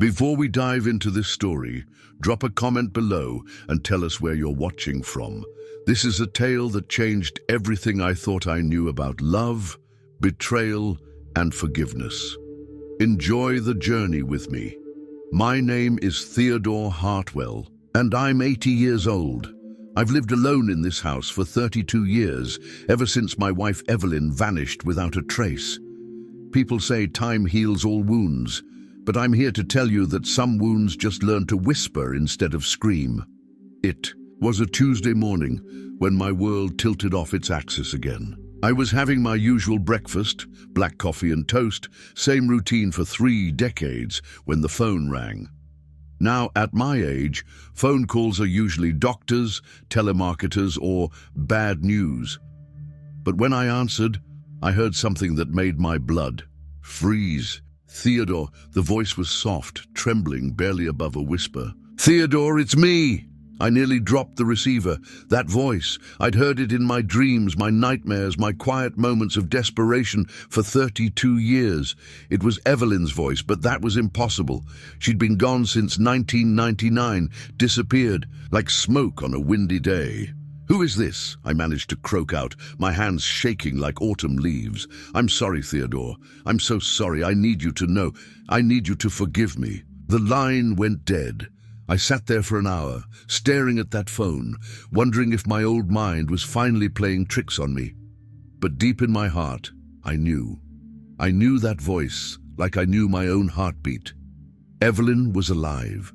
Before we dive into this story, drop a comment below and tell us where you're watching from. This is a tale that changed everything I thought I knew about love, betrayal, and forgiveness. Enjoy the journey with me. My name is Theodore Hartwell, and I'm 80 years old. I've lived alone in this house for 32 years, ever since my wife Evelyn vanished without a trace. People say time heals all wounds, but I'm here to tell you that some wounds just learn to whisper instead of scream. It was a Tuesday morning when my world tilted off its axis again. I was having my usual breakfast, black coffee and toast, same routine for 3 decades, when the phone rang. Now, at my age, phone calls are usually doctors, telemarketers, or bad news. But when I answered, I heard something that made my blood freeze. Theodore, the voice was soft, trembling, barely above a whisper. "Theodore, it's me!" I nearly dropped the receiver. That voice, I'd heard it in my dreams, my nightmares, my quiet moments of desperation for 32 years. It was Evelyn's voice, but that was impossible. She'd been gone since 1999, disappeared, like smoke on a windy day. "Who is this?" I managed to croak out, my hands shaking like autumn leaves. "I'm sorry, Theodore. I'm so sorry. I need you to know. I need you to forgive me." The line went dead. I sat there for an hour, staring at that phone, wondering if my old mind was finally playing tricks on me. But deep in my heart, I knew. I knew that voice like I knew my own heartbeat. Evelyn was alive.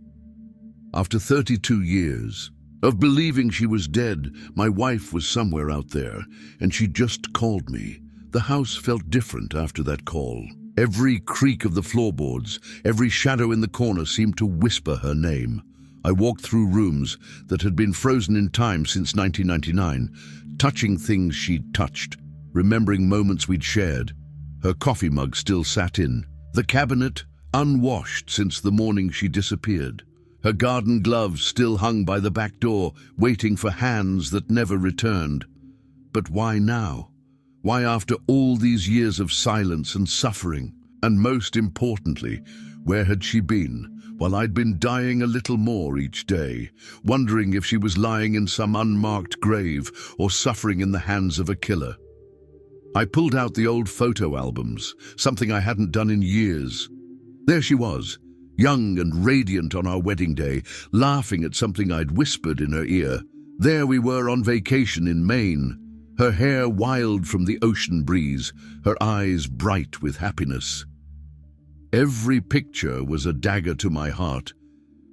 After 32 years of believing she was dead, my wife was somewhere out there, and she just called me. The house felt different after that call. Every creak of the floorboards, every shadow in the corner seemed to whisper her name. I walked through rooms that had been frozen in time since 1999, touching things she'd touched, remembering moments we'd shared. Her coffee mug still sat in the cabinet, unwashed since the morning she disappeared. Her garden gloves still hung by the back door, waiting for hands that never returned. But why now? Why, after all these years of silence and suffering? And most importantly, where had she been while I'd been dying a little more each day, wondering if she was lying in some unmarked grave or suffering in the hands of a killer? I pulled out the old photo albums, something I hadn't done in years. There she was, young and radiant on our wedding day, laughing at something I'd whispered in her ear. There we were on vacation in Maine, her hair wild from the ocean breeze, her eyes bright with happiness. Every picture was a dagger to my heart,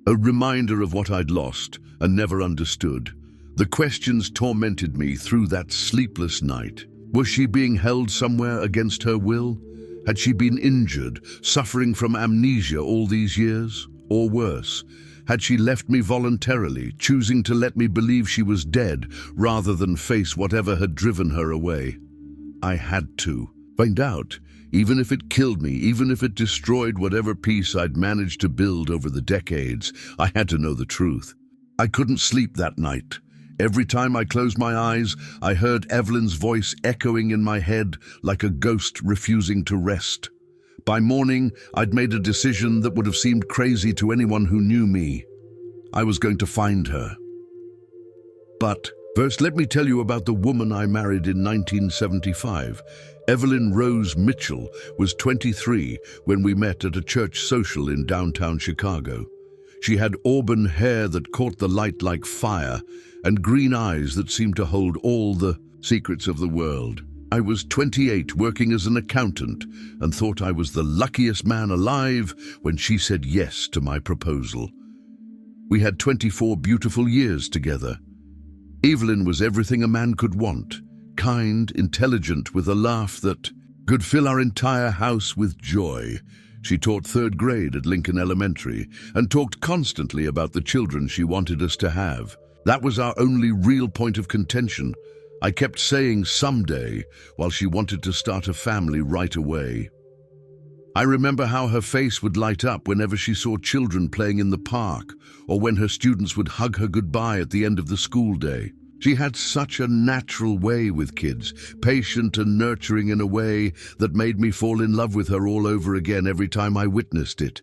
a reminder of what I'd lost and never understood. The questions tormented me through that sleepless night. Was she being held somewhere against her will? Had she been injured, suffering from amnesia all these years? Or worse, had she left me voluntarily, choosing to let me believe she was dead rather than face whatever had driven her away? I had to find out, even if it killed me, even if it destroyed whatever peace I'd managed to build over the decades. I had to know the truth. I couldn't sleep that night. Every time I closed my eyes, I heard Evelyn's voice echoing in my head like a ghost refusing to rest. By morning, I'd made a decision that would have seemed crazy to anyone who knew me. I was going to find her. But first, let me tell you about the woman I married in 1975. Evelyn Rose Mitchell was 23 when we met at a church social in downtown Chicago. She had auburn hair that caught the light like fire and green eyes that seemed to hold all the secrets of the world. I was 28, working as an accountant, and thought I was the luckiest man alive when she said yes to my proposal. We had 24 beautiful years together. Evelyn was everything a man could want, kind, intelligent, with a laugh that could fill our entire house with joy. She taught 3rd grade at Lincoln Elementary and talked constantly about the children she wanted us to have. That was our only real point of contention. I kept saying someday, while she wanted to start a family right away. I remember how her face would light up whenever she saw children playing in the park, or when her students would hug her goodbye at the end of the school day. She had such a natural way with kids, patient and nurturing in a way that made me fall in love with her all over again every time I witnessed it.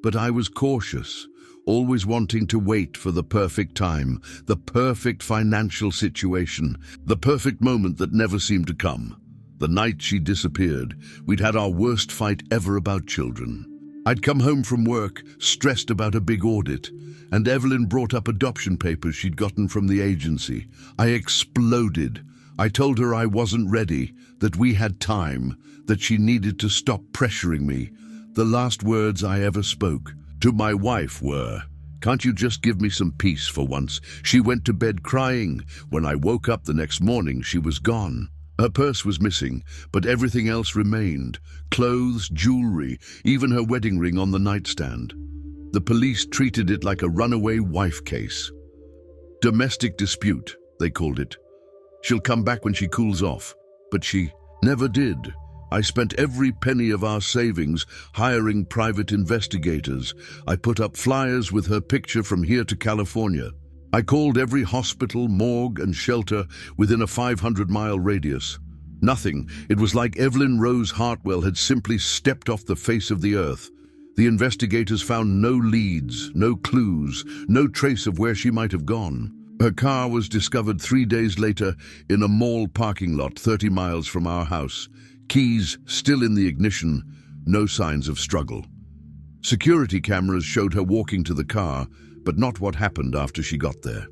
But I was cautious, always wanting to wait for the perfect time, the perfect financial situation, the perfect moment that never seemed to come. The night she disappeared, we'd had our worst fight ever about children. I'd come home from work, stressed about a big audit, and Evelyn brought up adoption papers she'd gotten from the agency. I exploded. I told her I wasn't ready, that we had time, that she needed to stop pressuring me. The last words I ever spoke to my wife were, "Can't you just give me some peace for once?" She went to bed crying. When I woke up the next morning, she was gone. Her purse was missing, but everything else remained. Clothes, jewelry, even her wedding ring on the nightstand. The police treated it like a runaway wife case. Domestic dispute, they called it. She'll come back when she cools off. But she never did. I spent every penny of our savings hiring private investigators. I put up flyers with her picture from here to California. I called every hospital, morgue, and shelter within a 500-mile radius. Nothing. It was like Evelyn Rose Hartwell had simply stepped off the face of the earth. The investigators found no leads, no clues, no trace of where she might have gone. Her car was discovered 3 days later in a mall parking lot 30 miles from our house. Keys still in the ignition, no signs of struggle. Security cameras showed her walking to the car, but not what happened after she got there.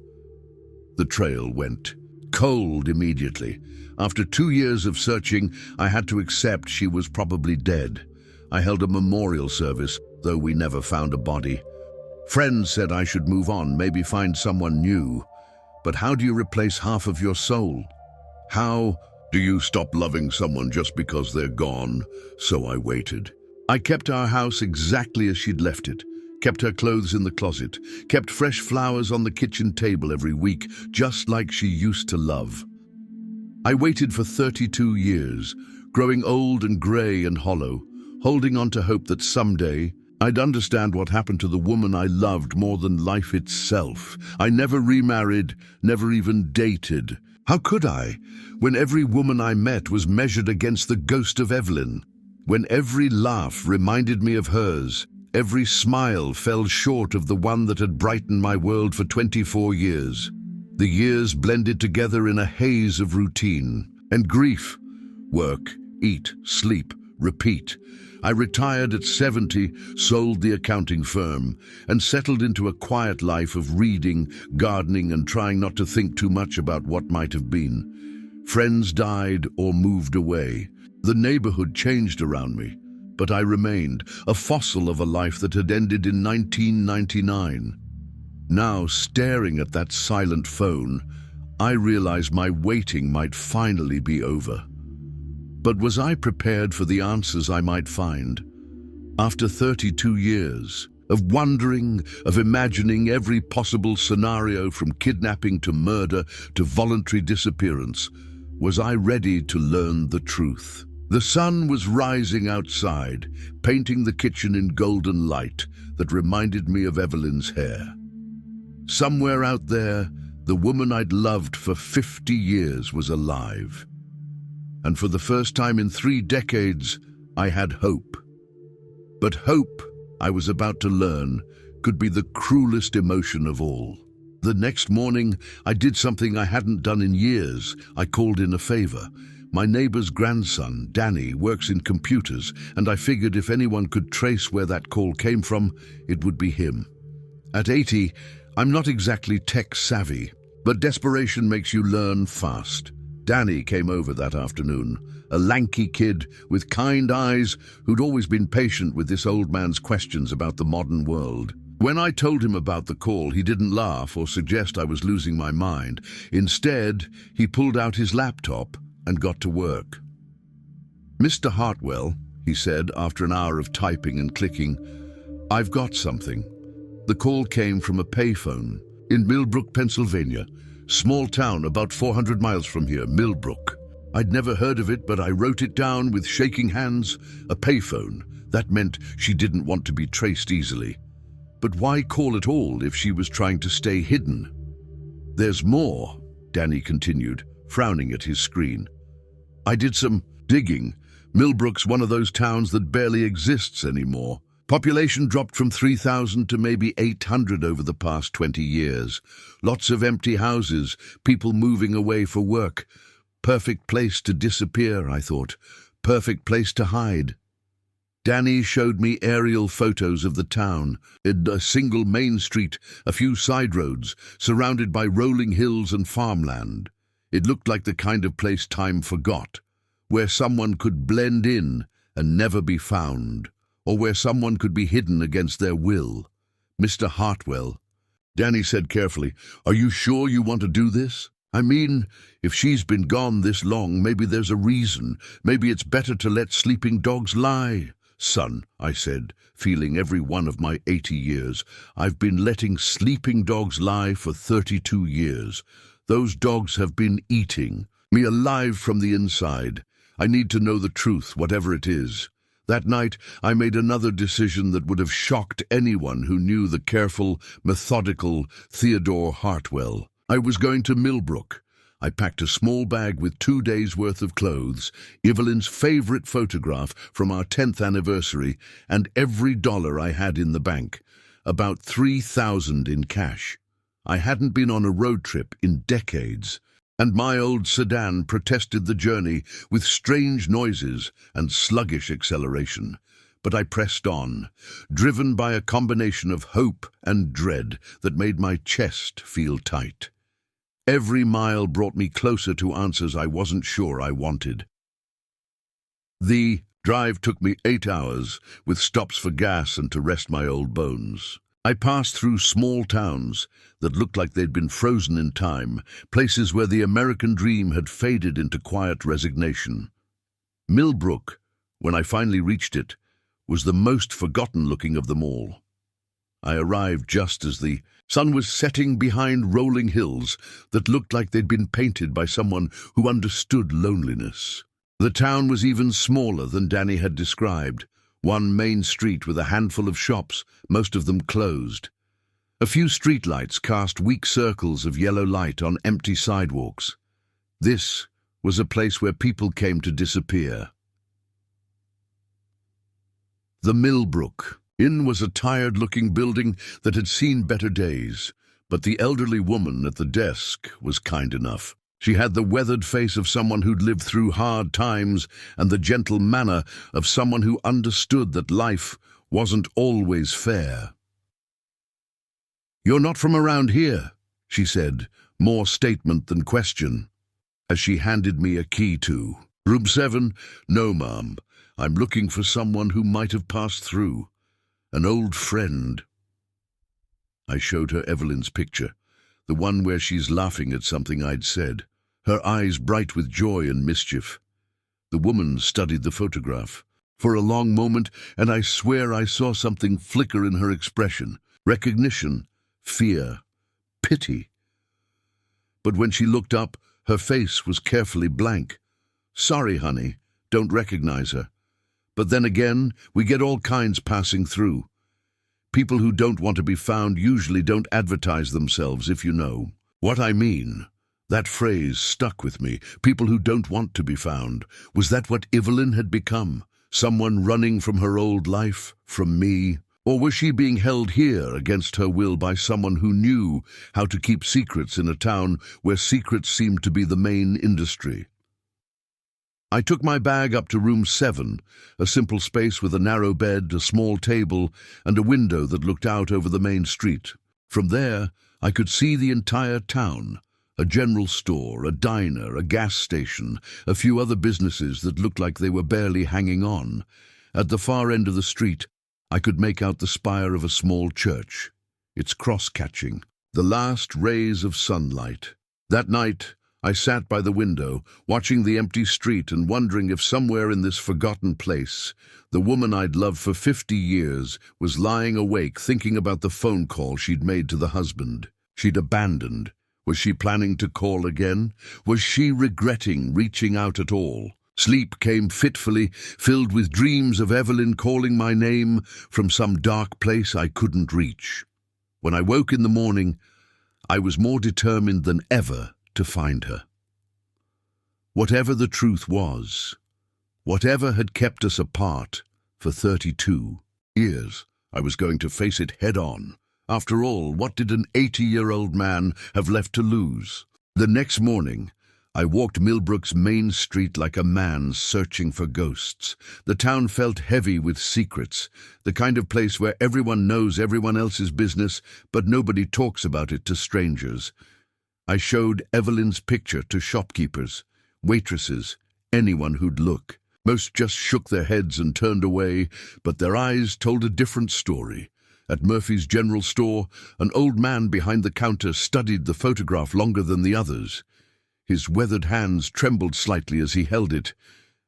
The trail went cold immediately. After 2 years of searching, I had to accept she was probably dead. I held a memorial service, though we never found a body. Friends said I should move on, maybe find someone new. But how do you replace half of your soul? How do you stop loving someone just because they're gone? So I waited. I kept our house exactly as she'd left it, kept her clothes in the closet, kept fresh flowers on the kitchen table every week, just like she used to love. I waited for 32 years, growing old and grey and hollow, holding on to hope that someday I'd understand what happened to the woman I loved more than life itself. I never remarried, never even dated. How could I, when every woman I met was measured against the ghost of Evelyn? When every laugh reminded me of hers, every smile fell short of the one that had brightened my world for 24 years. The years blended together in a haze of routine and grief. Work, eat, sleep, repeat. I retired at 70, sold the accounting firm, and settled into a quiet life of reading, gardening, and trying not to think too much about what might have been. Friends died or moved away. The neighborhood changed around me, but I remained, a fossil of a life that had ended in 1999. Now, staring at that silent phone, I realized my waiting might finally be over. But was I prepared for the answers I might find? After 32 years of wondering, of imagining every possible scenario from kidnapping to murder to voluntary disappearance, was I ready to learn the truth? The sun was rising outside, painting the kitchen in golden light that reminded me of Evelyn's hair. Somewhere out there, the woman I'd loved for 50 years was alive. And for the first time in 3 decades, I had hope. But hope, I was about to learn, could be the cruelest emotion of all. The next morning, I did something I hadn't done in years. I called in a favor. My neighbor's grandson, Danny, works in computers, and I figured if anyone could trace where that call came from, it would be him. At 80, I'm not exactly tech-savvy, but desperation makes you learn fast. Danny came over that afternoon, a lanky kid with kind eyes who'd always been patient with this old man's questions about the modern world. When I told him about the call, he didn't laugh or suggest I was losing my mind. Instead, he pulled out his laptop and got to work. "Mr. Hartwell," he said after an hour of typing and clicking, "I've got something." The call came from a payphone in Millbrook, Pennsylvania. Small town about 400 miles from here, Millbrook. I'd never heard of it, but I wrote it down with shaking hands. A payphone. That meant she didn't want to be traced easily. But why call at all if she was trying to stay hidden? "There's more," Danny continued, frowning at his screen. "I did some digging. Millbrook's one of those towns that barely exists anymore. Population dropped from 3,000 to maybe 800 over the past 20 years. Lots of empty houses, people moving away for work. Perfect place to disappear, I thought. Perfect place to hide. Danny showed me aerial photos of the town. In a single main street, a few side roads, surrounded by rolling hills and farmland. It looked like the kind of place time forgot, where someone could blend in and never be found, or where someone could be hidden against their will. Mr. Hartwell, Danny said carefully, "Are you sure you want to do this? I mean, if she's been gone this long, maybe there's a reason. Maybe it's better to let sleeping dogs lie." "Son," I said, feeling every one of my 80 years, "I've been letting sleeping dogs lie for 32 years. Those dogs have been eating me alive from the inside. I need to know the truth, whatever it is." That night, I made another decision that would have shocked anyone who knew the careful, methodical Theodore Hartwell. I was going to Millbrook. I packed a small bag with 2 days' worth of clothes, Evelyn's favorite photograph from our 10th anniversary, and every dollar I had in the bank, about 3,000 in cash. I hadn't been on a road trip in decades, and my old sedan protested the journey with strange noises and sluggish acceleration. But I pressed on, driven by a combination of hope and dread that made my chest feel tight. Every mile brought me closer to answers I wasn't sure I wanted. The drive took me 8 hours, with stops for gas and to rest my old bones. I passed through small towns that looked like they'd been frozen in time, places where the American dream had faded into quiet resignation. Millbrook, when I finally reached it, was the most forgotten-looking of them all. I arrived just as the sun was setting behind rolling hills that looked like they'd been painted by someone who understood loneliness. The town was even smaller than Danny had described. One main street with a handful of shops, most of them closed. A few streetlights cast weak circles of yellow light on empty sidewalks. This was a place where people came to disappear. The Millbrook Inn was a tired-looking building that had seen better days, but the elderly woman at the desk was kind enough. She had the weathered face of someone who'd lived through hard times and the gentle manner of someone who understood that life wasn't always fair. "You're not from around here," she said, more statement than question, as she handed me a key to room 7. "No, ma'am. I'm looking for someone who might have passed through. An old friend." I showed her Evelyn's picture, the one where she's laughing at something I'd said, her eyes bright with joy and mischief. The woman studied the photograph for a long moment, and I swear I saw something flicker in her expression. Recognition, fear, pity. But when she looked up, her face was carefully blank. "Sorry, honey, don't recognize her. But then again, we get all kinds passing through. People who don't want to be found usually don't advertise themselves, if you know what I mean." That phrase stuck with me. People who don't want to be found. Was that what Evelyn had become? Someone running from her old life, from me? Or was she being held here against her will by someone who knew how to keep secrets in a town where secrets seemed to be the main industry? I took my bag up to room 7, a simple space with a narrow bed, a small table, and a window that looked out over the main street. From there, I could see the entire town. A general store, a diner, a gas station, a few other businesses that looked like they were barely hanging on. At the far end of the street, I could make out the spire of a small church, its cross catching, the last rays of sunlight. That night, I sat by the window, watching the empty street and wondering if somewhere in this forgotten place, the woman I'd loved for 50 years was lying awake thinking about the phone call she'd made to the husband she'd abandoned. Was she planning to call again? Was she regretting reaching out at all? Sleep came fitfully, filled with dreams of Evelyn calling my name from some dark place I couldn't reach. When I woke in the morning, I was more determined than ever to find her. Whatever the truth was, whatever had kept us apart for 32 ears. I was going to face it head on. After all, what did an 80-year-old man have left to lose? The next morning, I walked Millbrook's main street like a man searching for ghosts. The town felt heavy with secrets, the kind of place where everyone knows everyone else's business, but nobody talks about it to strangers. I showed Evelyn's picture to shopkeepers, waitresses, anyone who'd look. Most just shook their heads and turned away, but their eyes told a different story. At Murphy's General Store, an old man behind the counter studied the photograph longer than the others. His weathered hands trembled slightly as he held it,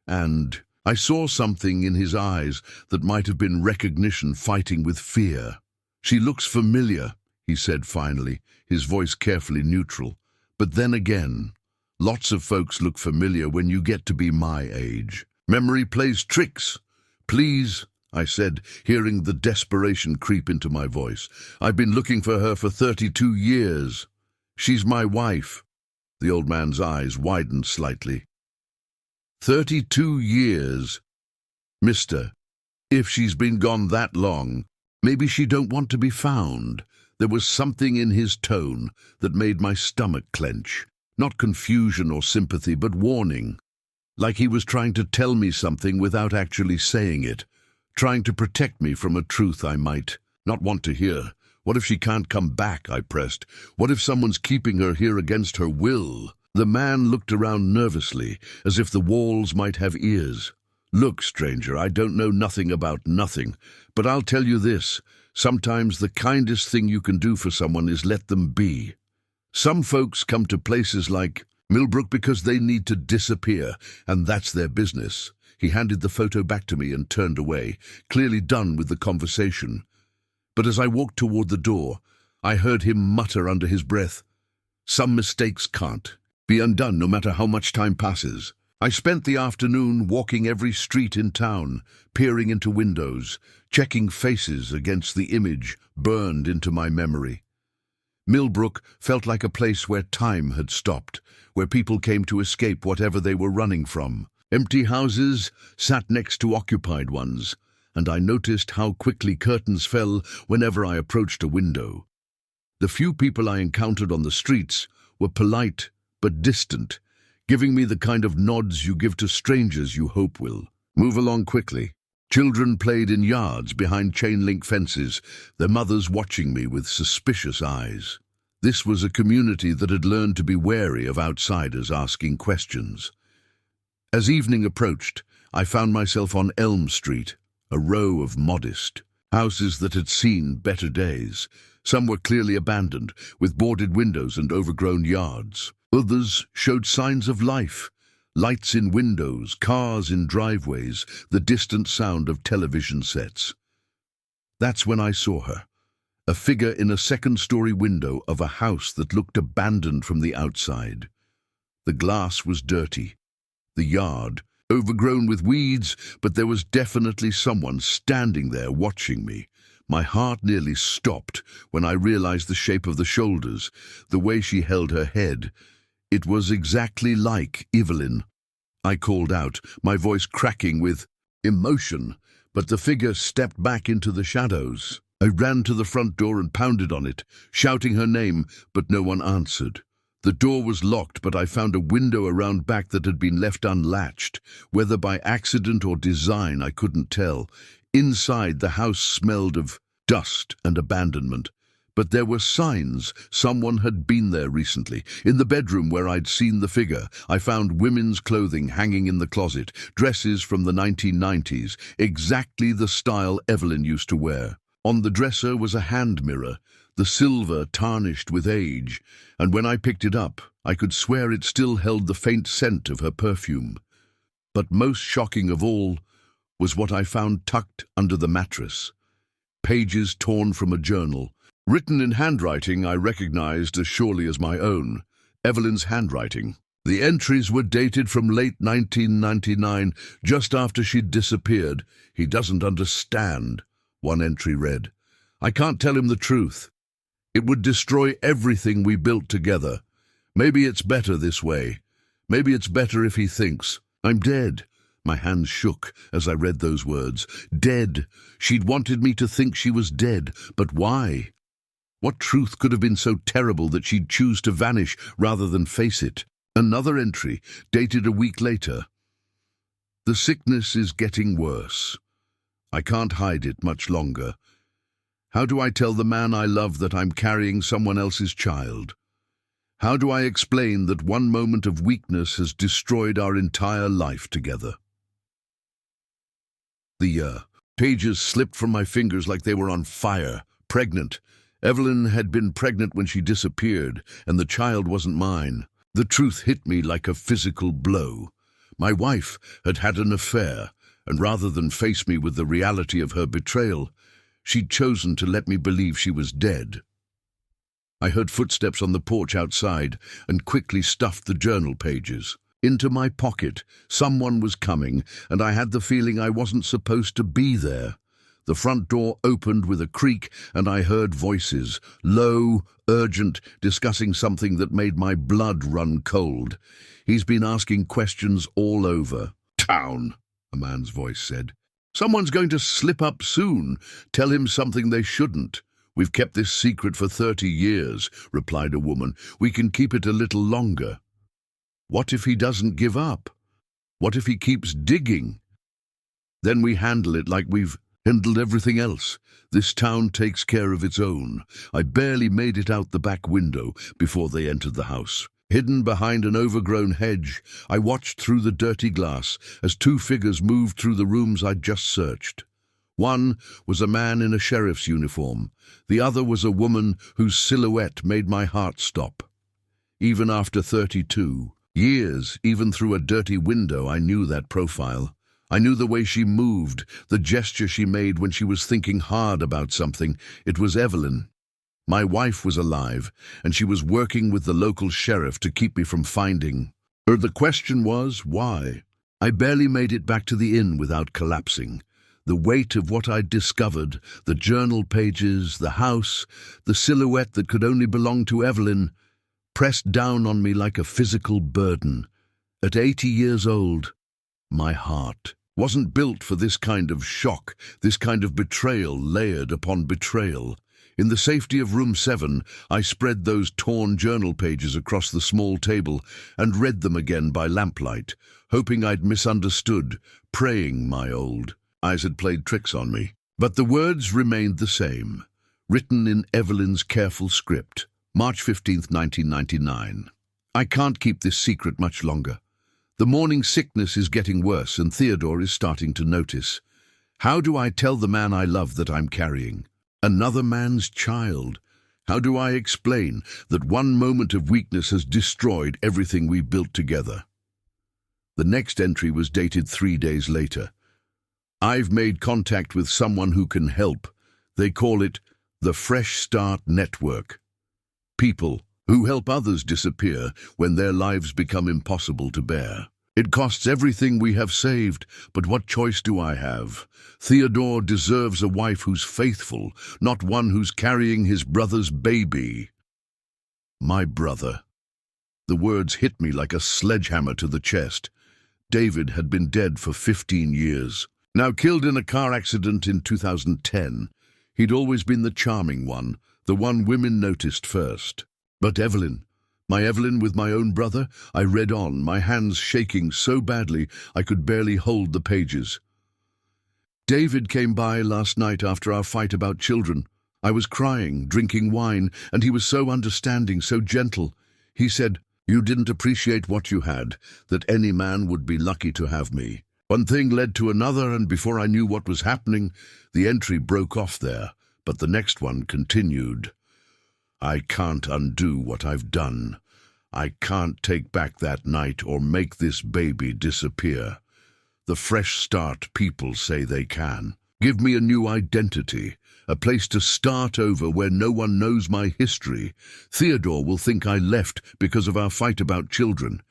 and I saw something in his eyes that might have been recognition fighting with fear. "She looks familiar," he said finally, his voice carefully neutral. "But then again, lots of folks look familiar when you get to be my age. Memory plays tricks. Please," I said, hearing the desperation creep into my voice. "I've been looking for her for 32 years. She's my wife." The old man's eyes widened slightly. 32 years. "Mister, if she's been gone that long, maybe she don't want to be found." There was something in his tone that made my stomach clench. Not confusion or sympathy, but warning. Like he was trying to tell me something without actually saying it. Trying to protect me from a truth I might not want to hear. "What if she can't come back?" I pressed. "What if someone's keeping her here against her will?" The man looked around nervously, as if the walls might have ears. "Look, stranger, I don't know nothing about nothing, but I'll tell you this. Sometimes the kindest thing you can do for someone is let them be. Some folks come to places like Millbrook because they need to disappear, and that's their business." He handed the photo back to me and turned away, clearly done with the conversation. But as I walked toward the door, I heard him mutter under his breath, "Some mistakes can't be undone no matter how much time passes." I spent the afternoon walking every street in town, peering into windows, checking faces against the image burned into my memory. Millbrook felt like a place where time had stopped, where people came to escape whatever they were running from. Empty houses sat next to occupied ones, and I noticed how quickly curtains fell whenever I approached a window. The few people I encountered on the streets were polite but distant, giving me the kind of nods you give to strangers you hope will move along quickly. Children played in yards behind chain-link fences, their mothers watching me with suspicious eyes. This was a community that had learned to be wary of outsiders asking questions. As evening approached, I found myself on Elm Street, a row of modest houses that had seen better days. Some were clearly abandoned, with boarded windows and overgrown yards. Others showed signs of life. Lights in windows, cars in driveways, the distant sound of television sets. That's when I saw her, a figure in a second-story window of a house that looked abandoned from the outside. The glass was dirty, the yard overgrown with weeds, but there was definitely someone standing there watching me. My heart nearly stopped when I realized the shape of the shoulders, the way she held her head. It was exactly like Evelyn. I called out, my voice cracking with emotion, but the figure stepped back into the shadows. I ran to the front door and pounded on it, shouting her name, but no one answered. The door was locked, but I found a window around back that had been left unlatched. Whether by accident or design, I couldn't tell. Inside, the house smelled of dust and abandonment. But there were signs someone had been there recently. In the bedroom where I'd seen the figure, I found women's clothing hanging in the closet, dresses from the 1990s, exactly the style Evelyn used to wear. On the dresser was a hand mirror, the silver tarnished with age, and when I picked it up, I could swear it still held the faint scent of her perfume. But most shocking of all was what I found tucked under the mattress. Pages torn from a journal, written in handwriting I recognized as surely as my own, Evelyn's handwriting. The entries were dated from late 1999, just after she'd disappeared. "He doesn't understand," one entry read. "I can't tell him the truth. It would destroy everything we built together. Maybe it's better this way. Maybe it's better if he thinks I'm dead." My hands shook as I read those words. Dead. She'd wanted me to think she was dead. But why? What truth could have been so terrible that she'd choose to vanish rather than face it? Another entry, dated a week later. The sickness is getting worse. I can't hide it much longer. How do I tell the man I love that I'm carrying someone else's child? How do I explain that one moment of weakness has destroyed our entire life together? The pages slipped from my fingers like they were on fire. Pregnant. Evelyn had been pregnant when she disappeared, and the child wasn't mine. The truth hit me like a physical blow. My wife had had an affair, and rather than face me with the reality of her betrayal, she'd chosen to let me believe she was dead. I heard footsteps on the porch outside and quickly stuffed the journal pages into my pocket. Someone was coming, and I had the feeling I wasn't supposed to be there. The front door opened with a creak, and I heard voices, low, urgent, discussing something that made my blood run cold. He's been asking questions all over town, a man's voice said. Someone's going to slip up soon. Tell him something they shouldn't. We've kept this secret for 30 years, replied a woman. We can keep it a little longer. What if he doesn't give up? What if he keeps digging? Then we handle it like we've handled everything else. This town takes care of its own. I barely made it out the back window before they entered the house. Hidden behind an overgrown hedge, I watched through the dirty glass as two figures moved through the rooms I'd just searched. One was a man in a sheriff's uniform. The other was a woman whose silhouette made my heart stop. Even after 32 years, even through a dirty window, I knew that profile. I knew the way she moved, the gesture she made when she was thinking hard about something. It was Evelyn. My wife was alive, and she was working with the local sheriff to keep me from finding her. The question was, why? I barely made it back to the inn without collapsing. The weight of what I'd discovered, the journal pages, the house, the silhouette that could only belong to Evelyn, pressed down on me like a physical burden. At 80 years old, my heart wasn't built for this kind of shock, this kind of betrayal layered upon betrayal. In the safety of room 7, I spread those torn journal pages across the small table and read them again by lamplight, hoping I'd misunderstood, praying my old eyes had played tricks on me. But the words remained the same, written in Evelyn's careful script. March 15th, 1999. I can't keep this secret much longer. The morning sickness is getting worse, and Theodore is starting to notice. How do I tell the man I love that I'm carrying another man's child? How do I explain that one moment of weakness has destroyed everything we built together? The next entry was dated 3 days later. I've made contact with someone who can help. They call it the Fresh Start Network. People who help others disappear when their lives become impossible to bear. It costs everything we have saved, but what choice do I have? Theodore deserves a wife who's faithful, not one who's carrying his brother's baby. My brother. The words hit me like a sledgehammer to the chest. David had been dead for 15 years. Now killed in a car accident in 2010. He'd always been the charming one, the one women noticed first. But Evelyn, my Evelyn with my own brother, I read on, my hands shaking so badly I could barely hold the pages. David came by last night after our fight about children. I was crying, drinking wine, and he was so understanding, so gentle. He said, "You didn't appreciate what you had, that any man would be lucky to have me." One thing led to another, and before I knew what was happening, the entry broke off there, but the next one continued. I can't undo what I've done. I can't take back that night or make this baby disappear. The Fresh Start people say they can. Give me a new identity, a place to start over where no one knows my history. Theodore will think I left because of our fight about children.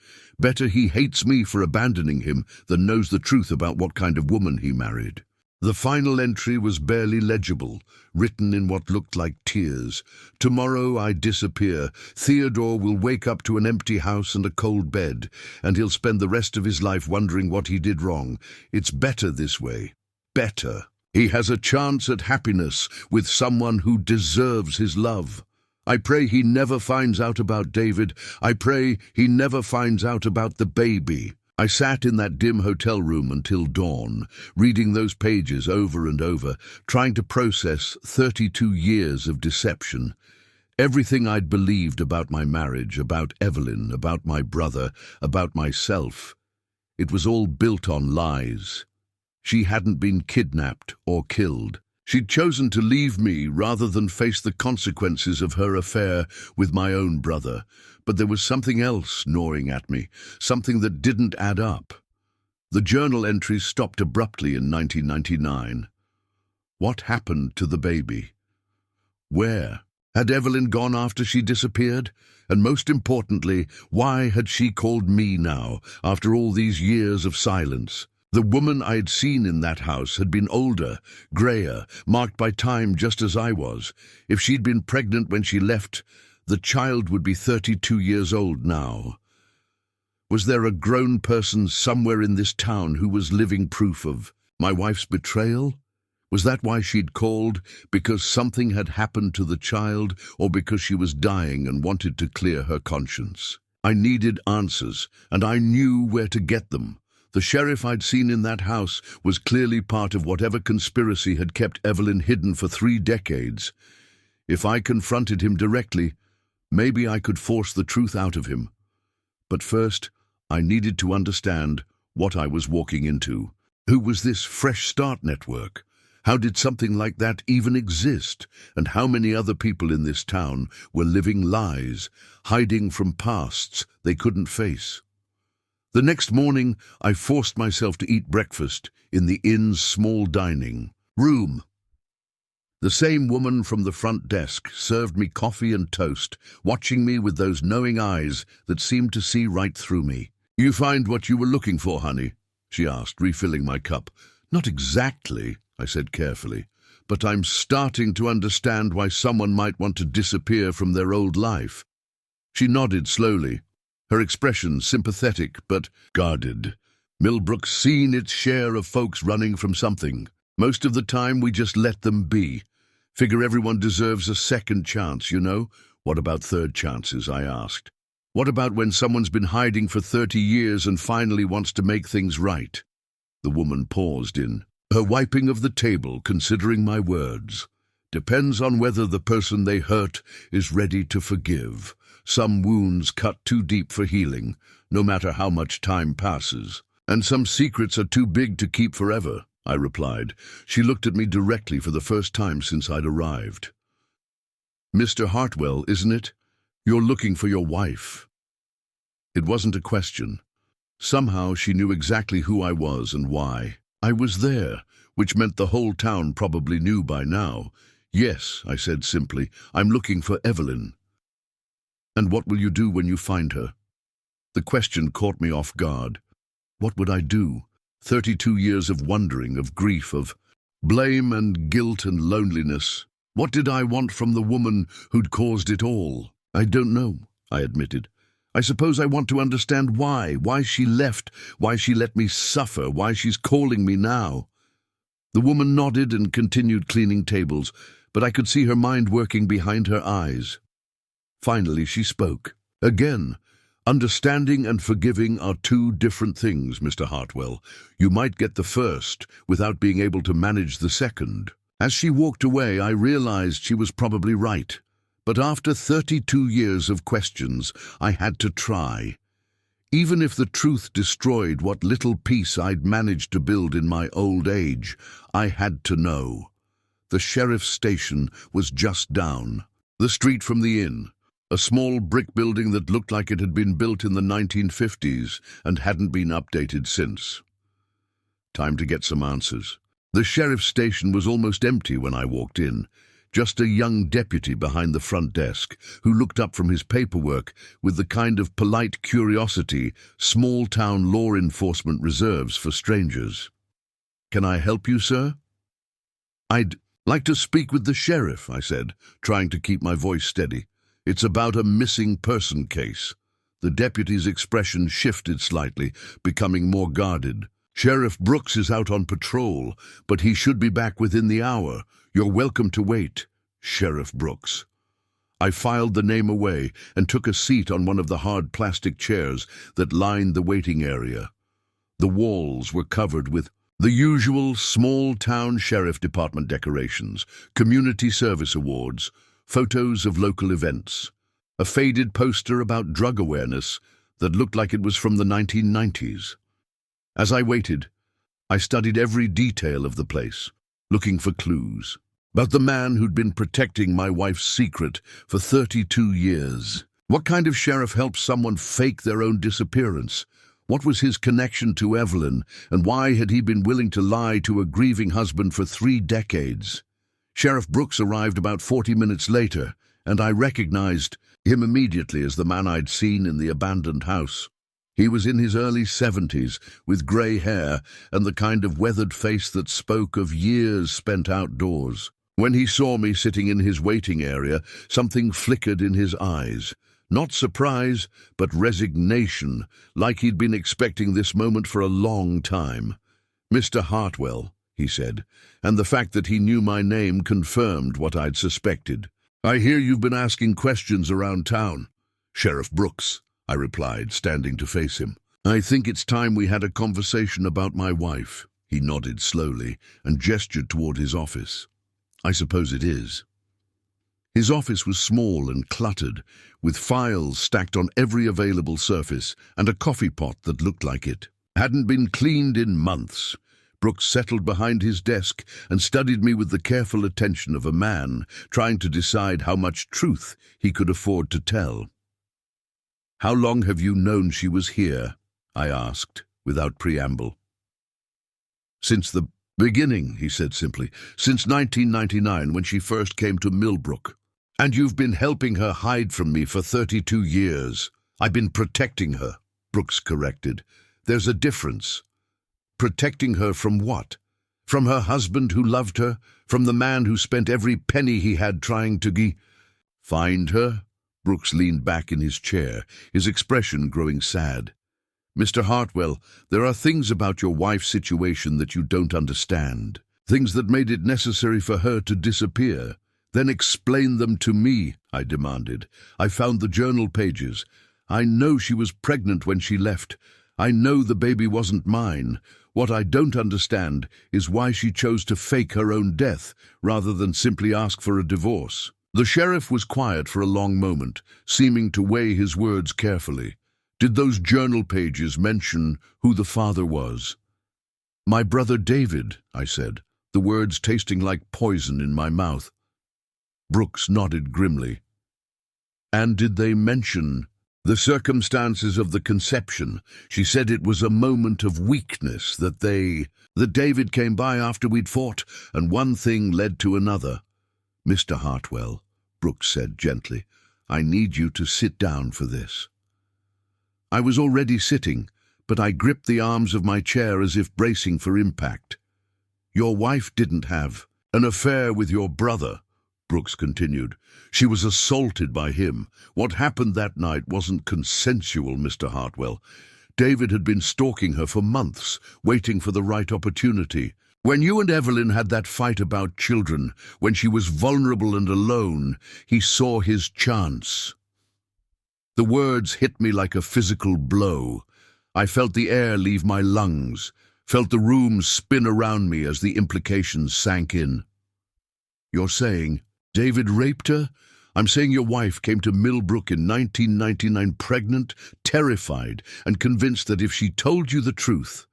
Better he hates me for abandoning him than knows the truth about what kind of woman he married. The final entry was barely legible, written in what looked like tears. "Tomorrow I disappear. Theodore will wake up to an empty house and a cold bed, and he'll spend the rest of his life wondering what he did wrong. It's better this way. Better. He has a chance at happiness with someone who deserves his love. I pray he never finds out about David. I pray he never finds out about the baby." I sat in that dim hotel room until dawn, reading those pages over and over, trying to process 32 years of deception. Everything I'd believed about my marriage, about Evelyn, about my brother, about myself. It was all built on lies. She hadn't been kidnapped or killed. She'd chosen to leave me rather than face the consequences of her affair with my own brother. But there was something else gnawing at me, something that didn't add up. The journal entries stopped abruptly in 1999. What happened to the baby? Where? Had Evelyn gone after she disappeared? And most importantly, why had she called me now, after all these years of silence? The woman I'd seen in that house had been older, greyer, marked by time just as I was. If she'd been pregnant when she left, the child would be 32 years old now. Was there a grown person somewhere in this town who was living proof of my wife's betrayal? Was that why she'd called? Because something had happened to the child, or because she was dying and wanted to clear her conscience? I needed answers, and I knew where to get them. The sheriff I'd seen in that house was clearly part of whatever conspiracy had kept Evelyn hidden for 3 decades. If I confronted him directly, maybe I could force the truth out of him. But first, I needed to understand what I was walking into. Who was this Fresh Start network? How did something like that even exist? And how many other people in this town were living lies, hiding from pasts they couldn't face? The next morning, I forced myself to eat breakfast in the inn's small dining room. The same woman from the front desk served me coffee and toast, watching me with those knowing eyes that seemed to see right through me. "You find what you were looking for, honey?" she asked, refilling my cup. "Not exactly," I said carefully, "but I'm starting to understand why someone might want to disappear from their old life." She nodded slowly, her expression sympathetic but guarded. "Millbrook's seen its share of folks running from something. Most of the time we just let them be. Figure everyone deserves a second chance, you know?" "What about third chances?" I asked. "What about when someone's been hiding for 30 years and finally wants to make things right?" The woman paused in her wiping of the table, considering my words. "Depends on whether the person they hurt is ready to forgive. Some wounds cut too deep for healing, no matter how much time passes. And some secrets are too big to keep forever," I replied. She looked at me directly for the first time since I'd arrived. "Mr. Hartwell, isn't it? You're looking for your wife." It wasn't a question. Somehow she knew exactly who I was and why. I was there, which meant the whole town probably knew by now. "Yes," I said simply, "I'm looking for Evelyn." "And what will you do when you find her?" The question caught me off guard. What would I do? 32 years of wondering, of grief, of blame and guilt and loneliness. What did I want from the woman who'd caused it all? "I don't know," I admitted. "I suppose I want to understand why she left, why she let me suffer, why she's calling me now." The woman nodded and continued cleaning tables, but I could see her mind working behind her eyes. Finally she spoke. "Again, understanding and forgiving are 2 different things, Mr. Hartwell. You might get the first without being able to manage the second." As she walked away, I realized she was probably right. But after 32 years of questions, I had to try. Even if the truth destroyed what little peace I'd managed to build in my old age, I had to know. The sheriff's station was just down the street from the inn. A small brick building that looked like it had been built in the 1950s and hadn't been updated since. Time to get some answers. The sheriff's station was almost empty when I walked in. Just a young deputy behind the front desk who looked up from his paperwork with the kind of polite curiosity small-town law enforcement reserves for strangers. "Can I help you, sir?" I'd like to speak with the sheriff, I said, trying to keep my voice steady. It's about a missing person case. The deputy's expression shifted slightly, becoming more guarded. Sheriff Brooks is out on patrol, but he should be back within the hour. You're welcome to wait, Sheriff Brooks. I filed the name away and took a seat on one of the hard plastic chairs that lined the waiting area. The walls were covered with the usual small-town sheriff department decorations, community service awards, photos of local events, a faded poster about drug awareness that looked like it was from the 1990s. As I waited, I studied every detail of the place, looking for clues. About the man who'd been protecting my wife's secret for 32 years. What kind of sheriff helps someone fake their own disappearance? What was his connection to Evelyn, and why had he been willing to lie to a grieving husband for 3 decades? Sheriff Brooks arrived about 40 minutes later, and I recognized him immediately as the man I'd seen in the abandoned house. He was in his early 70s, with grey hair and the kind of weathered face that spoke of years spent outdoors. When he saw me sitting in his waiting area, something flickered in his eyes. Not surprise, but resignation, like he'd been expecting this moment for a long time. "Mr. Hartwell," he said, and the fact that he knew my name confirmed what I'd suspected. "I hear you've been asking questions around town." "Sheriff Brooks," I replied, standing to face him. "I think it's time we had a conversation about my wife." He nodded slowly and gestured toward his office. "I suppose it is." His office was small and cluttered, with files stacked on every available surface and a coffee pot that looked like it hadn't been cleaned in months. Brooks settled behind his desk and studied me with the careful attention of a man trying to decide how much truth he could afford to tell. "How long have you known she was here?" I asked, without preamble. "Since the beginning," he said simply. "Since 1999, when she first came to Millbrook. And you've been helping her hide from me for 32 years. I've been protecting her," Brooks corrected. "There's a difference. Protecting her from what? From her husband who loved her? From the man who spent every penny he had trying to find her?" Brooks leaned back in his chair, his expression growing sad. "Mr. Hartwell, there are things about your wife's situation that you don't understand. Things that made it necessary for her to disappear. Then explain them to me," I demanded. "I found the journal pages. I know she was pregnant when she left. I know the baby wasn't mine. What I don't understand is why she chose to fake her own death rather than simply ask for a divorce." The sheriff was quiet for a long moment, seeming to weigh his words carefully. "Did those journal pages mention who the father was?" "My brother David," I said, the words tasting like poison in my mouth. Brooks nodded grimly. "And did they mention the circumstances of the conception? She said it was a moment of weakness, that David came by after we'd fought, and one thing led to another." "Mr. Hartwell," Brooks said gently, "I need you to sit down for this." I was already sitting, but I gripped the arms of my chair as if bracing for impact. "Your wife didn't have an affair with your brother," Brooks continued. "She was assaulted by him. What happened that night wasn't consensual, Mr. Hartwell. David had been stalking her for months, waiting for the right opportunity. When you and Evelyn had that fight about children, when she was vulnerable and alone, he saw his chance." The words hit me like a physical blow. I felt the air leave my lungs, felt the room spin around me as the implications sank in. "You're saying David raped her? I'm saying your wife came to Millbrook in 1999 pregnant, terrified, and convinced that if she told you the truth,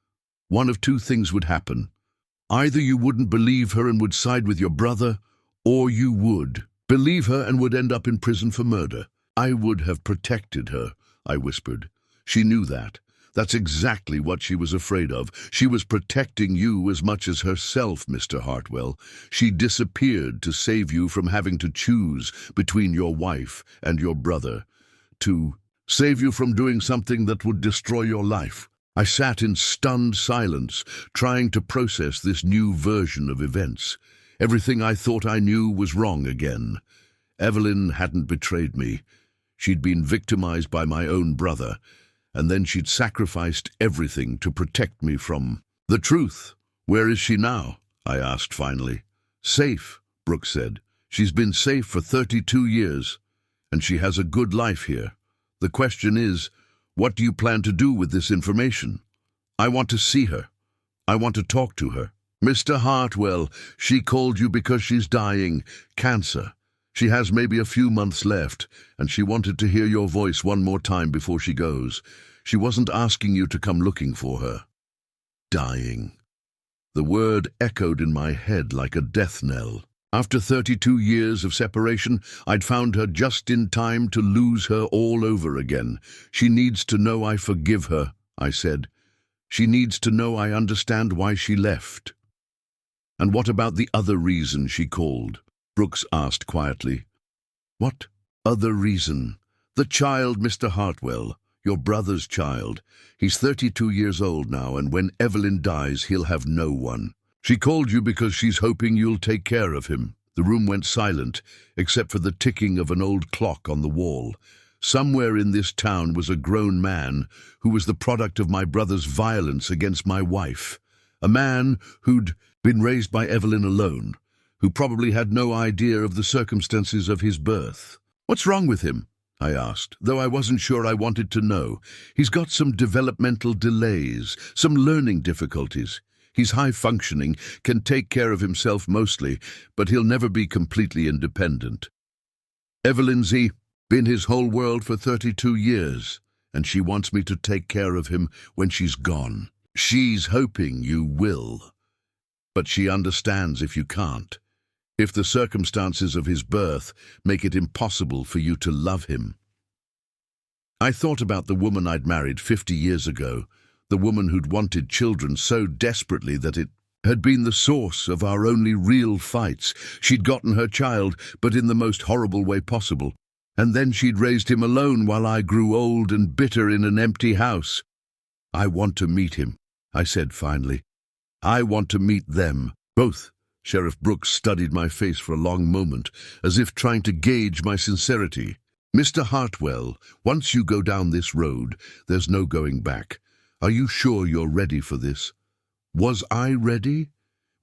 one of two things would happen. Either you wouldn't believe her and would side with your brother, or you would believe her and would end up in prison for murder." "I would have protected her," I whispered. "She knew that. That's exactly what she was afraid of. She was protecting you as much as herself, Mr. Hartwell. She disappeared to save you from having to choose between your wife and your brother. To save you from doing something that would destroy your life." I sat in stunned silence, trying to process this new version of events. Everything I thought I knew was wrong again. Evelyn hadn't betrayed me. She'd been victimized by my own brother, and then she'd sacrificed everything to protect me from the truth. Where is she now? I asked finally. Safe, Brooks said. She's been safe for 32 years, and she has a good life here. The question is, what do you plan to do with this information? I want to see her. I want to talk to her. Mr. Hartwell, she called you because she's dying. Cancer. She has maybe a few months left, and she wanted to hear your voice one more time before she goes. She wasn't asking you to come looking for her. Dying. The word echoed in my head like a death knell. After 32 years of separation, I'd found her just in time to lose her all over again. She needs to know I forgive her, I said. She needs to know I understand why she left. And what about the other reason she called? Brooks asked quietly. What other reason? The child, Mr. Hartwell, your brother's child. He's 32 years old now, and when Evelyn dies, he'll have no one. She called you because she's hoping you'll take care of him. The room went silent, except for the ticking of an old clock on the wall. Somewhere in this town was a grown man who was the product of my brother's violence against my wife. A man who'd been raised by Evelyn alone, who probably had no idea of the circumstances of his birth. What's wrong with him? I asked, though I wasn't sure I wanted to know. He's got some developmental delays, some learning difficulties. He's high-functioning, can take care of himself mostly, but he'll never be completely independent. Evelyn's been his whole world for 32 years, and she wants me to take care of him when she's gone. She's hoping you will, but she understands if you can't. If the circumstances of his birth make it impossible for you to love him. I thought about the woman I'd married 50 years ago, the woman who'd wanted children so desperately that it had been the source of our only real fights. She'd gotten her child, but in the most horrible way possible. And then she'd raised him alone while I grew old and bitter in an empty house. I want to meet him, I said finally. I want to meet them, both. Sheriff Brooks studied my face for a long moment, as if trying to gauge my sincerity. Mr. Hartwell, once you go down this road, there's no going back. Are you sure you're ready for this? Was I ready?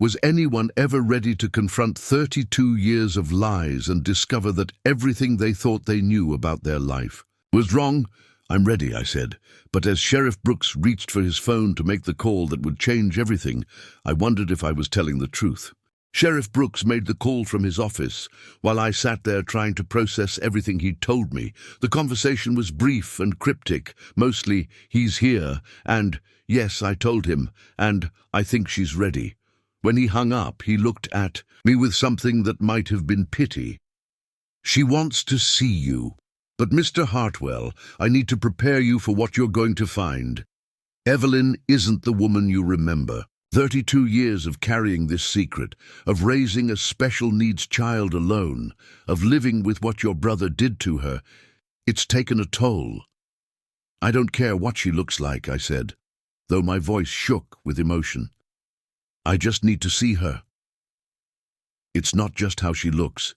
Was anyone ever ready to confront 32 years of lies and discover that everything they thought they knew about their life was wrong? I'm ready, I said, but as Sheriff Brooks reached for his phone to make the call that would change everything, I wondered if I was telling the truth. Sheriff Brooks made the call from his office, while I sat there trying to process everything he'd told me. The conversation was brief and cryptic, mostly, he's here, and, yes, I told him, and I think she's ready. When he hung up, he looked at me with something that might have been pity. She wants to see you. But Mr. Hartwell, I need to prepare you for what you're going to find. Evelyn isn't the woman you remember. 32 years of carrying this secret, of raising a special needs child alone, of living with what your brother did to her. It's taken a toll. I don't care what she looks like, I said, though my voice shook with emotion. I just need to see her. It's not just how she looks.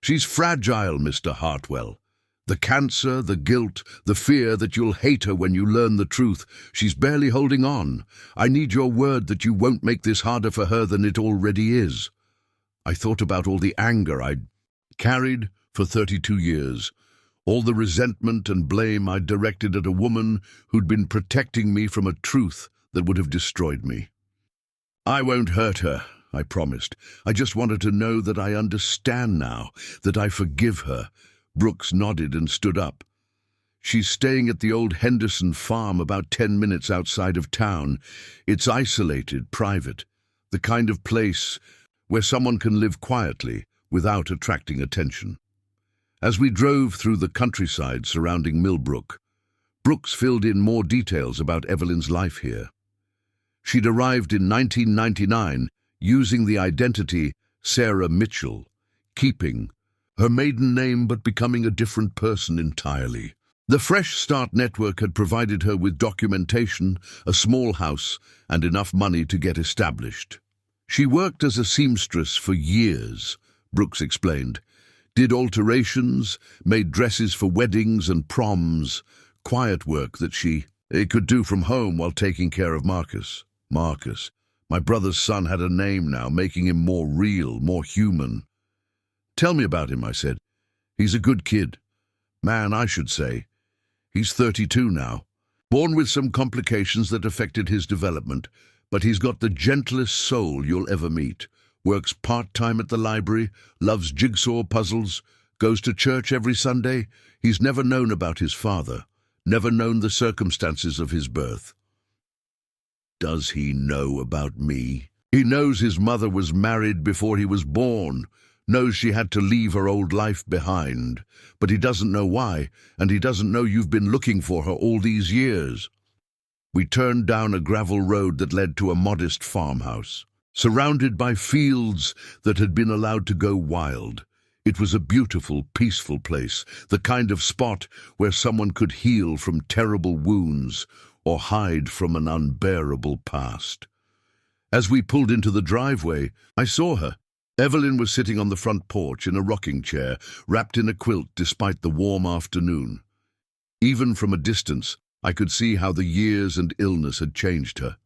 She's fragile, Mr. Hartwell. The cancer, the guilt, the fear that you'll hate her when you learn the truth. She's barely holding on. I need your word that you won't make this harder for her than it already is. I thought about all the anger I'd carried for 32 years, all the resentment and blame I'd directed at a woman who'd been protecting me from a truth that would have destroyed me. I won't hurt her, I promised. I just wanted to know that I understand now, that I forgive her. Brooks nodded and stood up. She's staying at the old Henderson farm about 10 minutes outside of town. It's isolated, private, the kind of place where someone can live quietly without attracting attention. As we drove through the countryside surrounding Millbrook, Brooks filled in more details about Evelyn's life here. She'd arrived in 1999 using the identity Sarah Mitchell, keeping her maiden name but becoming a different person entirely. The Fresh Start Network had provided her with documentation, a small house, and enough money to get established. She worked as a seamstress for years, Brooks explained. Did alterations, made dresses for weddings and proms, quiet work that she could do from home while taking care of Marcus. Marcus. My brother's son had a name now, making him more real, more human. Tell me about him, I said. He's a good kid. Man, I should say. He's 32 now. Born with some complications that affected his development, but he's got the gentlest soul you'll ever meet. Works part-time at the library, loves jigsaw puzzles, goes to church every Sunday. He's never known about his father, never known the circumstances of his birth. Does he know about me? He knows his mother was married before he was born, knows she had to leave her old life behind, but he doesn't know why, and he doesn't know you've been looking for her all these years. We turned down a gravel road that led to a modest farmhouse, surrounded by fields that had been allowed to go wild. It was a beautiful, peaceful place, the kind of spot where someone could heal from terrible wounds or hide from an unbearable past. As we pulled into the driveway, I saw her. Evelyn was sitting on the front porch in a rocking chair, wrapped in a quilt despite the warm afternoon. Even from a distance, I could see how the years and illness had changed her.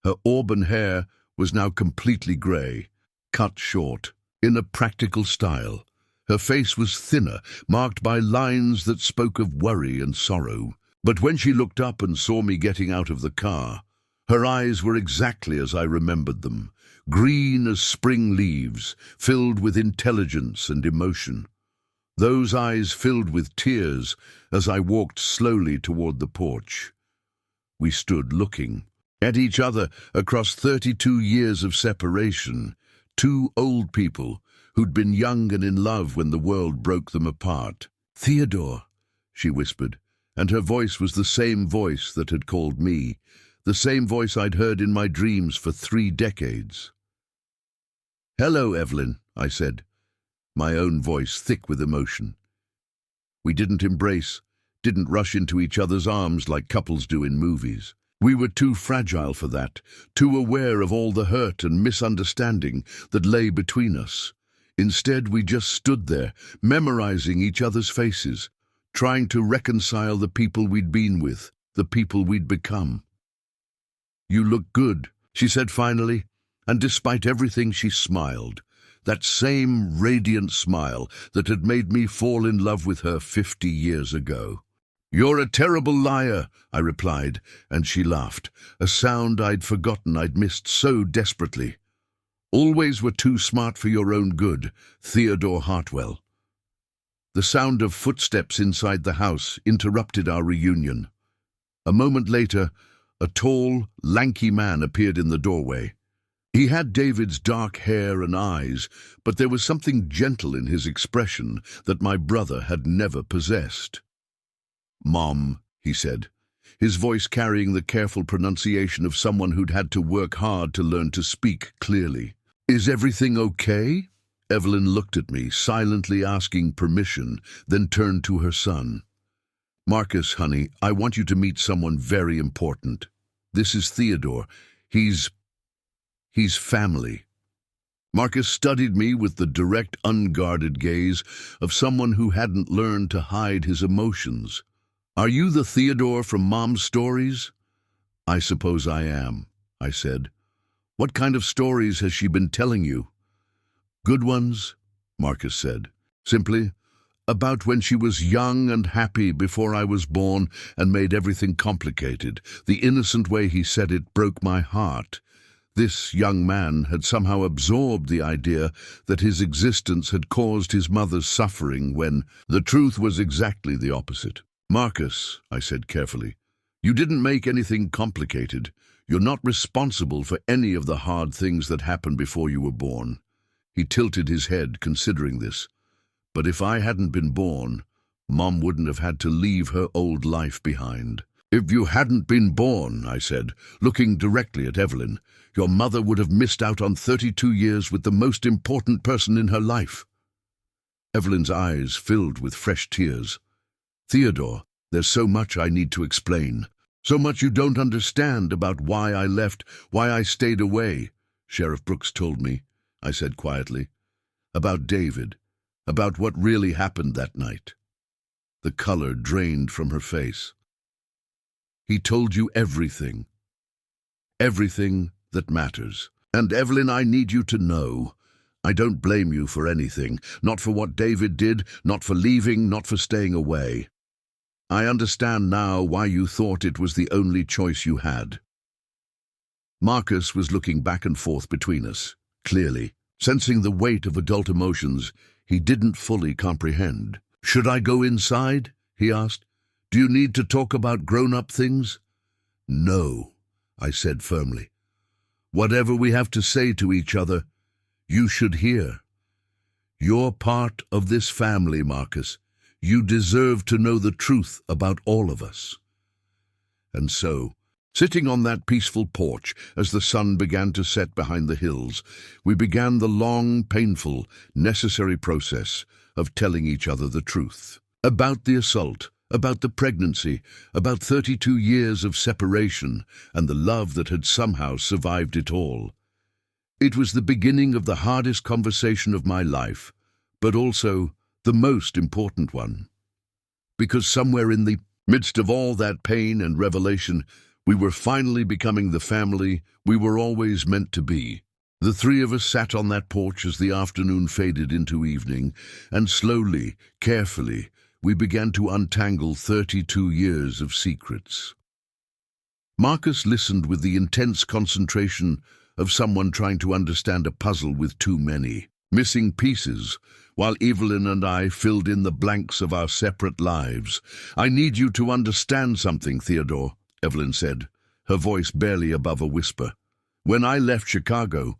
Her auburn hair was now completely grey, cut short, in a practical style. Her face was thinner, marked by lines that spoke of worry and sorrow. But when she looked up and saw me getting out of the car, her eyes were exactly as I remembered them, green as spring leaves, filled with intelligence and emotion. Those eyes filled with tears as I walked slowly toward the porch. We stood looking at each other across 32 years of separation, two old people who'd been young and in love when the world broke them apart. "Theodore," she whispered, and her voice was the same voice that had called me, the same voice I'd heard in my dreams for 3 decades. "Hello, Evelyn," I said, my own voice thick with emotion. We didn't embrace, didn't rush into each other's arms like couples do in movies. We were too fragile for that, too aware of all the hurt and misunderstanding that lay between us. Instead, we just stood there, memorizing each other's faces, trying to reconcile the people we'd been with, the people we'd become. "You look good," she said finally, and despite everything she smiled, that same radiant smile that had made me fall in love with her 50 years ago. "You're a terrible liar," I replied, and she laughed, a sound I'd forgotten I'd missed so desperately. "Always were too smart for your own good, Theodore Hartwell." The sound of footsteps inside the house interrupted our reunion. A moment later, a tall, lanky man appeared in the doorway. He had David's dark hair and eyes, but there was something gentle in his expression that my brother had never possessed. "Mom," he said, his voice carrying the careful pronunciation of someone who'd had to work hard to learn to speak clearly. "Is everything okay?" Evelyn looked at me, silently asking permission, then turned to her son. "Marcus, honey, I want you to meet someone very important. This is Theodore. He's family." Marcus studied me with the direct, unguarded gaze of someone who hadn't learned to hide his emotions. "Are you the Theodore from Mom's stories?" "I suppose I am," I said. "What kind of stories has she been telling you?" "Good ones," Marcus said. "Simply, about when she was young and happy before I was born and made everything complicated. The innocent way he said it broke my heart. This young man had somehow absorbed the idea that his existence had caused his mother's suffering when the truth was exactly the opposite. "Marcus," I said carefully, "you didn't make anything complicated. You're not responsible for any of the hard things that happened before you were born." He tilted his head, considering this. "But if I hadn't been born, Mom wouldn't have had to leave her old life behind." "If you hadn't been born," I said, looking directly at Evelyn, "your mother would have missed out on 32 years with the most important person in her life." Evelyn's eyes filled with fresh tears. "Theodore, there's so much I need to explain. So much you don't understand about why I left, why I stayed away. Sheriff Brooks told me, I said quietly. About David, about what really happened that night. The color drained from her face. He told you everything. Everything that matters. And Evelyn, I need you to know, I don't blame you for anything. Not for what David did, not for leaving, not for staying away. I understand now why you thought it was the only choice you had. Marcus was looking back and forth between us, clearly, sensing the weight of adult emotions he didn't fully comprehend. Should I go inside? He asked. Do you need to talk about grown-up things? No, I said firmly. Whatever we have to say to each other, you should hear. You're part of this family, Marcus. You deserve to know the truth about all of us. And so, sitting on that peaceful porch as the sun began to set behind the hills, we began the long, painful, necessary process of telling each other the truth. About the assault, about the pregnancy, about 32 years of separation and the love that had somehow survived it all. It was the beginning of the hardest conversation of my life, but also the most important one. Because somewhere in the midst of all that pain and revelation, we were finally becoming the family we were always meant to be. The three of us sat on that porch as the afternoon faded into evening, and slowly, carefully, we began to untangle 32 years of secrets. Marcus listened with the intense concentration of someone trying to understand a puzzle with too many missing pieces, while Evelyn and I filled in the blanks of our separate lives. I need you to understand something, Theodore, Evelyn said, her voice barely above a whisper. When I left Chicago,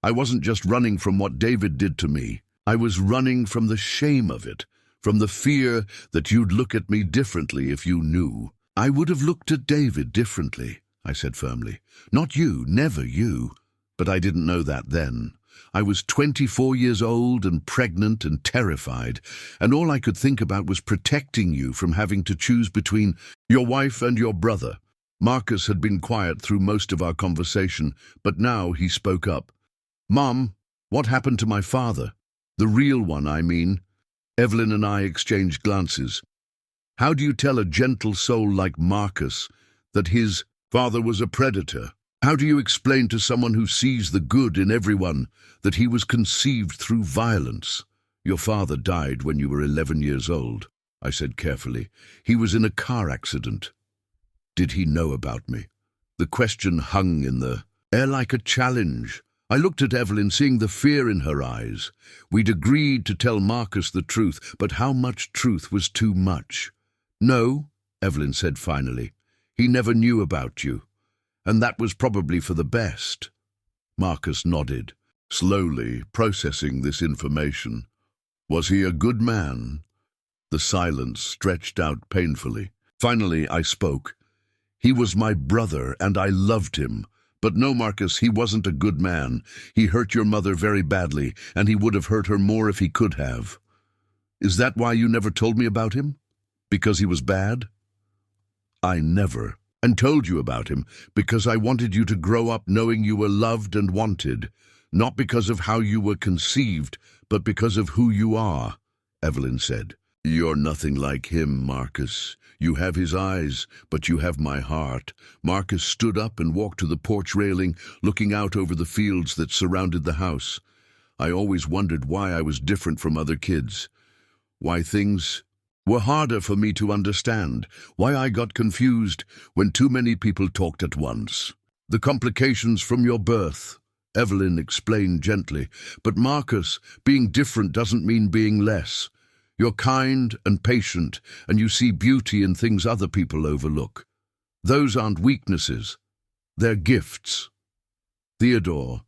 I wasn't just running from what David did to me. I was running from the shame of it, from the fear that you'd look at me differently if you knew. I would have looked at David differently, I said firmly. Not you, never you. But I didn't know that then. I was 24 years old and pregnant and terrified, and all I could think about was protecting you from having to choose between your wife and your brother. Marcus had been quiet through most of our conversation, but now he spoke up. Mom, what happened to my father? The real one, I mean. Evelyn and I exchanged glances. How do you tell a gentle soul like Marcus that his father was a predator? How do you explain to someone who sees the good in everyone that he was conceived through violence? Your father died when you were 11 years old, I said carefully. He was in a car accident. Did he know about me? The question hung in the air like a challenge. I looked at Evelyn, seeing the fear in her eyes. We'd agreed to tell Marcus the truth, but how much truth was too much? No, Evelyn said finally. He never knew about you. And that was probably for the best. Marcus nodded, slowly processing this information. Was he a good man? The silence stretched out painfully. Finally, I spoke. He was my brother, and I loved him. But no, Marcus, he wasn't a good man. He hurt your mother very badly, and he would have hurt her more if he could have. Is that why you never told me about him? Because he was bad? I never. And told you about him because I wanted you to grow up knowing you were loved and wanted, not because of how you were conceived, but because of who you are, Evelyn said. You're nothing like him, Marcus. You have his eyes, but you have my heart. Marcus stood up and walked to the porch railing, looking out over the fields that surrounded the house. I always wondered why I was different from other kids, why things were harder for me to understand, why I got confused when too many people talked at once. The complications from your birth, Evelyn explained gently. But Marcus, being different doesn't mean being less. You're kind and patient, and you see beauty in things other people overlook. Those aren't weaknesses. They're gifts. Theodore,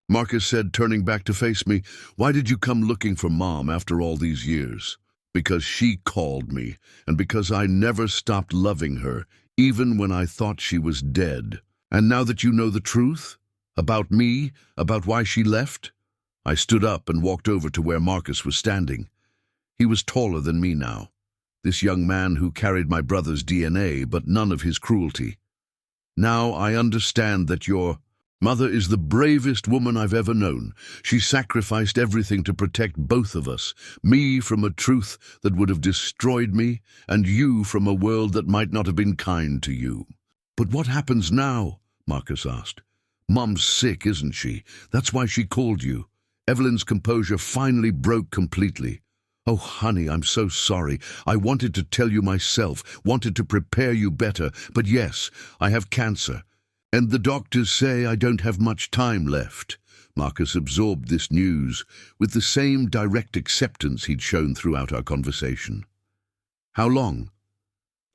Marcus said, turning back to face me, why did you come looking for Mom after all these years? Because she called me, and because I never stopped loving her, even when I thought she was dead. And now that you know the truth? About me? About why she left? I stood up and walked over to where Marcus was standing. He was taller than me now, this young man who carried my brother's DNA, but none of his cruelty. Now I understand that you're Mother is the bravest woman I've ever known. She sacrificed everything to protect both of us, me from a truth that would have destroyed me, and you from a world that might not have been kind to you. But what happens now? Marcus asked. Mum's sick, isn't she? That's why she called you. Evelyn's composure finally broke completely. Oh, honey, I'm so sorry. I wanted to tell you myself, wanted to prepare you better, but yes, I have cancer. And the doctors say I don't have much time left. Marcus absorbed this news with the same direct acceptance he'd shown throughout our conversation. How long?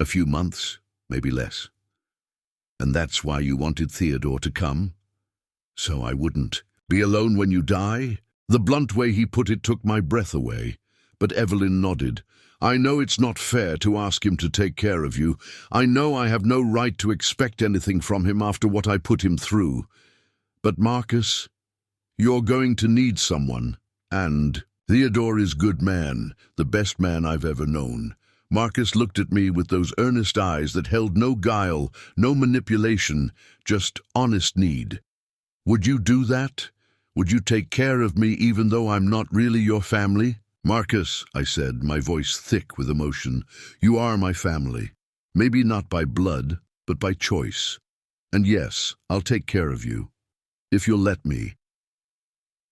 A few months, maybe less. And that's why you wanted Theodore to come? So I wouldn't be alone when you die? The blunt way he put it took my breath away. But Evelyn nodded. I know it's not fair to ask him to take care of you. I know I have no right to expect anything from him after what I put him through. But Marcus, you're going to need someone. And Theodore is good man, the best man I've ever known. Marcus looked at me with those earnest eyes that held no guile, no manipulation, just honest need. Would you do that? Would you take care of me even though I'm not really your family? Marcus, I said, my voice thick with emotion, you are my family. Maybe not by blood, but by choice. And yes, I'll take care of you. If you'll let me.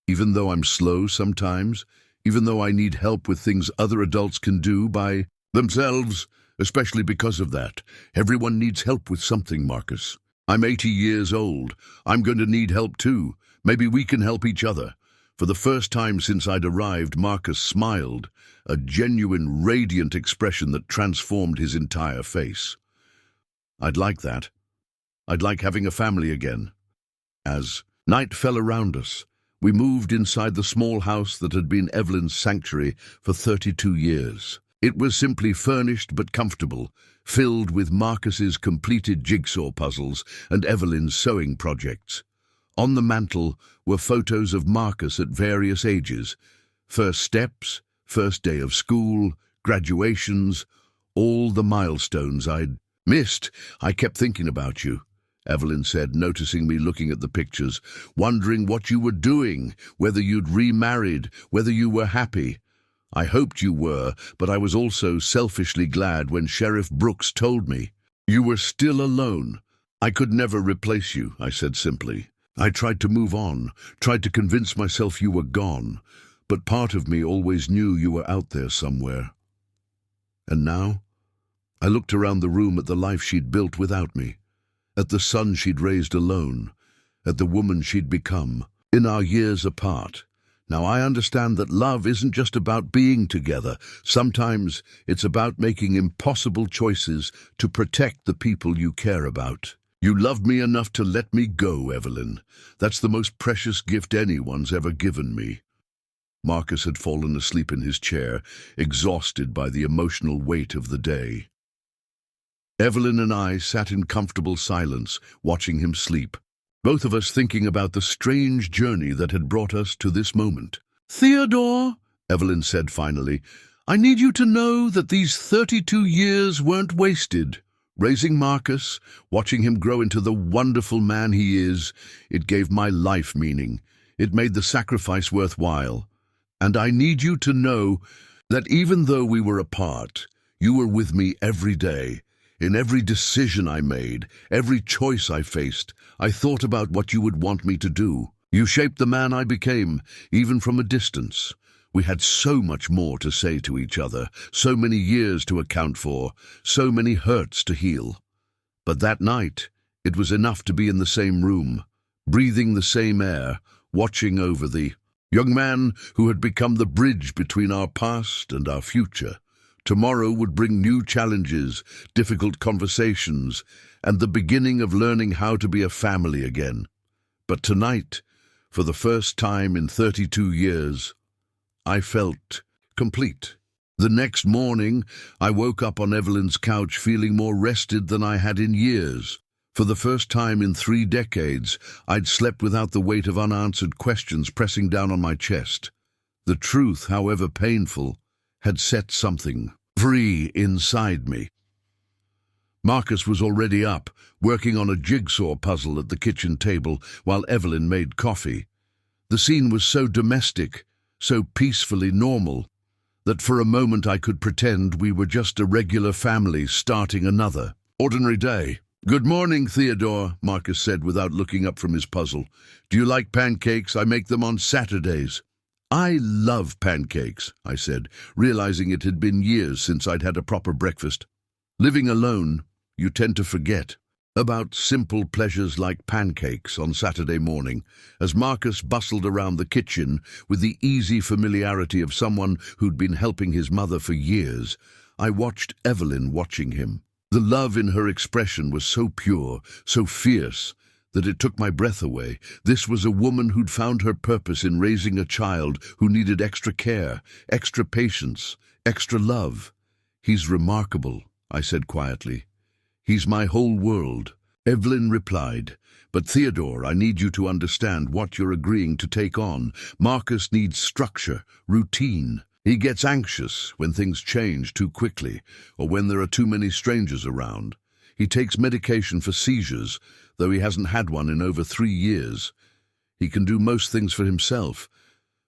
Even though I'm slow sometimes, even though I need help with things other adults can do by themselves, especially because of that. Everyone needs help with something, Marcus. I'm 80 years old. I'm going to need help too. Maybe we can help each other. For the first time since I'd arrived, Marcus smiled, a genuine, radiant expression that transformed his entire face. I'd like that. I'd like having a family again. As night fell around us, we moved inside the small house that had been Evelyn's sanctuary for 32 years. It was simply furnished but comfortable, filled with Marcus's completed jigsaw puzzles and Evelyn's sewing projects. On the mantel were photos of Marcus at various ages, first steps, first day of school, graduations, all the milestones I'd missed. I kept thinking about you, Evelyn said, noticing me looking at the pictures, wondering what you were doing, whether you'd remarried, whether you were happy. I hoped you were, but I was also selfishly glad when Sheriff Brooks told me. You were still alone. I could never replace you, I said simply. I tried to move on, tried to convince myself you were gone, but part of me always knew you were out there somewhere. And now? I looked around the room at the life she'd built without me, at the son she'd raised alone, at the woman she'd become, in our years apart. Now I understand that love isn't just about being together. Sometimes it's about making impossible choices to protect the people you care about. You loved me enough to let me go, Evelyn. That's the most precious gift anyone's ever given me. Marcus had fallen asleep in his chair, exhausted by the emotional weight of the day. Evelyn and I sat in comfortable silence, watching him sleep, both of us thinking about the strange journey that had brought us to this moment. Theodore, Evelyn said finally, I need you to know that these 32 years weren't wasted. Raising Marcus, watching him grow into the wonderful man he is, it gave my life meaning. It made the sacrifice worthwhile. And I need you to know that even though we were apart, you were with me every day. In every decision I made, every choice I faced, I thought about what you would want me to do. You shaped the man I became, even from a distance. We had so much more to say to each other, so many years to account for, so many hurts to heal. But that night, it was enough to be in the same room, breathing the same air, watching over the young man who had become the bridge between our past and our future. Tomorrow would bring new challenges, difficult conversations, and the beginning of learning how to be a family again. But tonight, for the first time in 32 years, I felt complete. The next morning, I woke up on Evelyn's couch feeling more rested than I had in years. For the first time in 3 decades, I'd slept without the weight of unanswered questions pressing down on my chest. The truth, however painful, had set something free inside me. Marcus was already up, working on a jigsaw puzzle at the kitchen table while Evelyn made coffee. The scene was so domestic, so peacefully normal, that for a moment I could pretend we were just a regular family starting another ordinary day. "Good morning, Theodore," Marcus said without looking up from his puzzle. "Do you like pancakes? I make them on Saturdays." "I love pancakes," I said, realizing it had been years since I'd had a proper breakfast. Living alone, you tend to forget about simple pleasures like pancakes on Saturday morning. As Marcus bustled around the kitchen with the easy familiarity of someone who'd been helping his mother for years, I watched Evelyn watching him. The love in her expression was so pure, so fierce, that it took my breath away. This was a woman who'd found her purpose in raising a child who needed extra care, extra patience, extra love. "He's remarkable," I said quietly. "He's my whole world." Evelyn replied, "But Theodore, I need you to understand what you're agreeing to take on. Marcus needs structure, routine. He gets anxious when things change too quickly or when there are too many strangers around. He takes medication for seizures, though he hasn't had one in over 3 years. He can do most things for himself,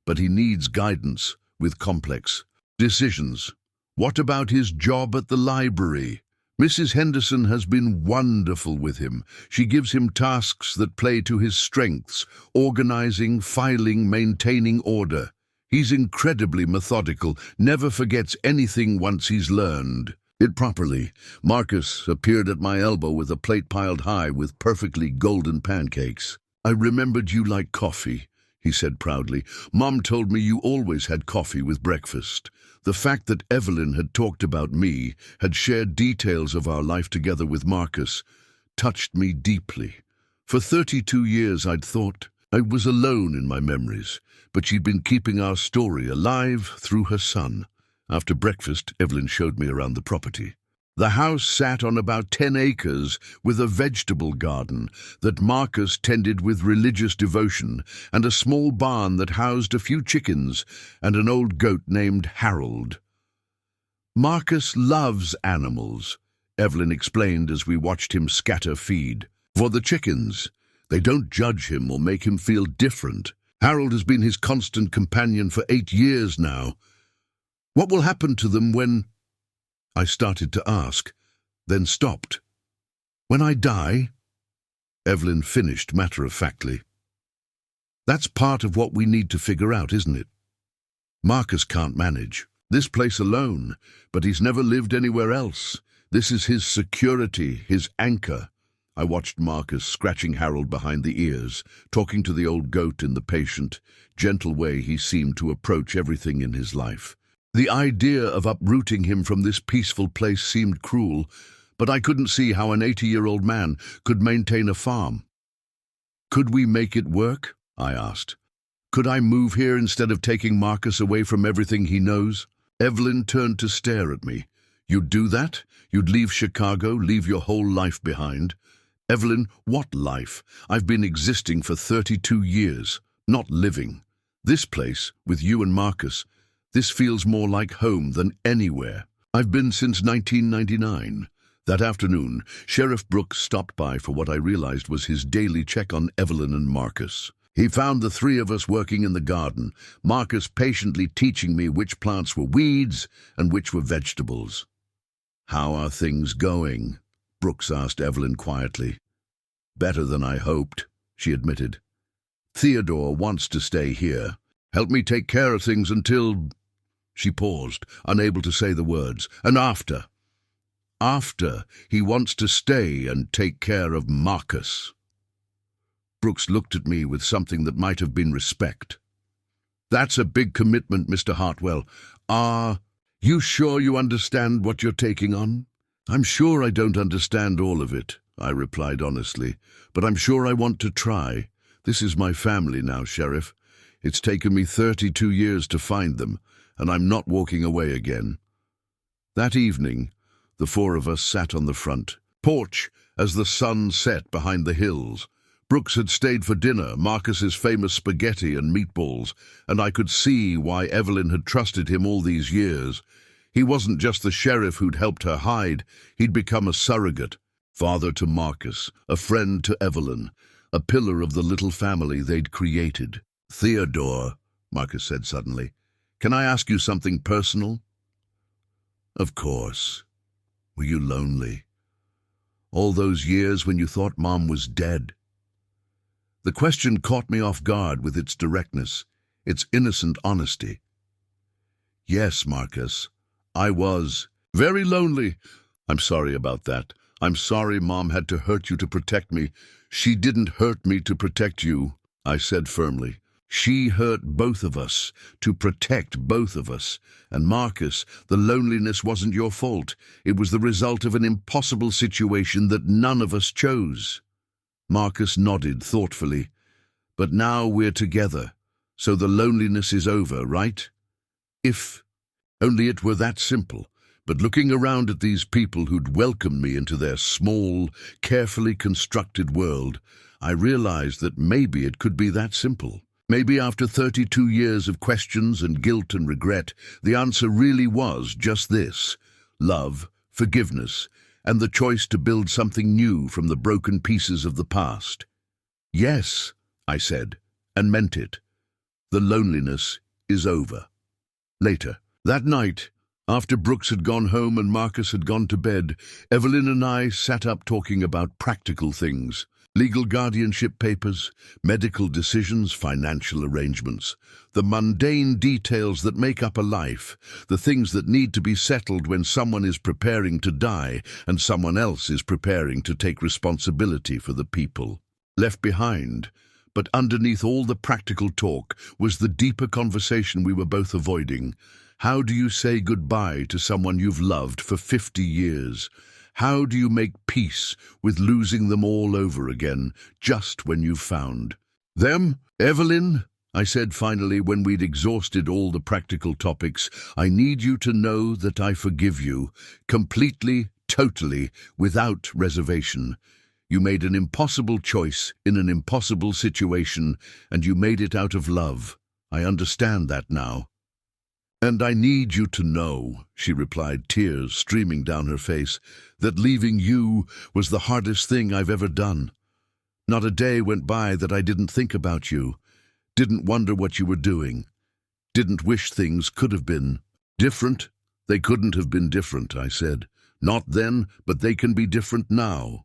but he needs guidance with complex decisions. What about his job at the library? Mrs. Henderson has been wonderful with him. She gives him tasks that play to his strengths: organizing, filing, maintaining order. He's incredibly methodical, never forgets anything once he's learned it properly." Marcus appeared at my elbow with a plate piled high with perfectly golden pancakes. "I remembered you like coffee," he said proudly. "Mom told me you always had coffee with breakfast." The fact that Evelyn had talked about me, had shared details of our life together with Marcus, touched me deeply. For 32 years I'd thought I was alone in my memories, but she'd been keeping our story alive through her son. After breakfast, Evelyn showed me around the property. The house sat on about 10 acres with a vegetable garden that Marcus tended with religious devotion and a small barn that housed a few chickens and an old goat named Harold. "Marcus loves animals," Evelyn explained as we watched him scatter feed. "For the chickens, they don't judge him or make him feel different. Harold has been his constant companion for 8 years now. What will happen to them when—" I started to ask, then stopped. "When I die?" Evelyn finished matter-of-factly. "That's part of what we need to figure out, isn't it? Marcus can't manage this place alone, but he's never lived anywhere else. This is his security, his anchor." I watched Marcus scratching Harold behind the ears, talking to the old goat in the patient, gentle way he seemed to approach everything in his life. The idea of uprooting him from this peaceful place seemed cruel, but I couldn't see how an 80-year-old man could maintain a farm. "Could we make it work?" I asked. "Could I move here instead of taking Marcus away from everything he knows?" Evelyn turned to stare at me. "You'd do that? You'd leave Chicago, leave your whole life behind?" "Evelyn, what life? I've been existing for 32 years, not living. This place, with you and Marcus, this feels more like home than anywhere. I've been since 1999. That afternoon, Sheriff Brooks stopped by for what I realized was his daily check on Evelyn and Marcus. He found the 3 of us working in the garden, Marcus patiently teaching me which plants were weeds and which were vegetables. "How are things going?" Brooks asked Evelyn quietly. "Better than I hoped," she admitted. "Theodore wants to stay here. Help me take care of things until—" She paused, unable to say the words. "And after he wants to stay and take care of Marcus." Brooks looked at me with something that might have been respect. "That's a big commitment, Mr. Hartwell. Are you sure you understand what you're taking on?" "I'm sure I don't understand all of it," I replied honestly, "but I'm sure I want to try. This is my family now, Sheriff. It's taken me 32 years to find them, and I'm not walking away again." That evening, the 4 of us sat on the front porch as the sun set behind the hills. Brooks had stayed for dinner, Marcus's famous spaghetti and meatballs, and I could see why Evelyn had trusted him all these years. He wasn't just the sheriff who'd helped her hide, he'd become a surrogate. Father to Marcus, a friend to Evelyn, a pillar of the little family they'd created. "Theodore," Marcus said suddenly, "can I ask you something personal?" "Of course. Were you lonely? All those years when you thought Mom was dead?" The question caught me off guard with its directness, its innocent honesty. "Yes, Marcus, I was very lonely. I'm sorry about that. I'm sorry Mom had to hurt you to protect me. She didn't hurt me to protect you," I said firmly. "She hurt both of us, to protect both of us. And Marcus, the loneliness wasn't your fault. It was the result of an impossible situation that none of us chose." Marcus nodded thoughtfully. "But now we're together, so the loneliness is over, right? If only it were that simple. But looking around at these people who'd welcomed me into their small, carefully constructed world, I realized that maybe it could be that simple. Maybe after 32 years of questions and guilt and regret, the answer really was just this: love, forgiveness, and the choice to build something new from the broken pieces of the past. "Yes," I said, and meant it. "The loneliness is over." Later, that night, after Brooks had gone home and Marcus had gone to bed, Evelyn and I sat up talking about practical things: legal guardianship papers, medical decisions, financial arrangements, the mundane details that make up a life, the things that need to be settled when someone is preparing to die and someone else is preparing to take responsibility for the people left behind. But underneath all the practical talk was the deeper conversation we were both avoiding. How do you say goodbye to someone you've loved for 50 years? How do you make peace with losing them all over again, just when you've found them? "Evelyn," I said finally when we'd exhausted all the practical topics, "I need you to know that I forgive you, completely, totally, without reservation. You made an impossible choice in an impossible situation, and you made it out of love. I understand that now." "And I need you to know," she replied, tears streaming down her face, "that leaving you was the hardest thing I've ever done. Not a day went by that I didn't think about you, didn't wonder what you were doing, didn't wish things could have been different." "They couldn't have been different," I said. "Not then, but they can be different now.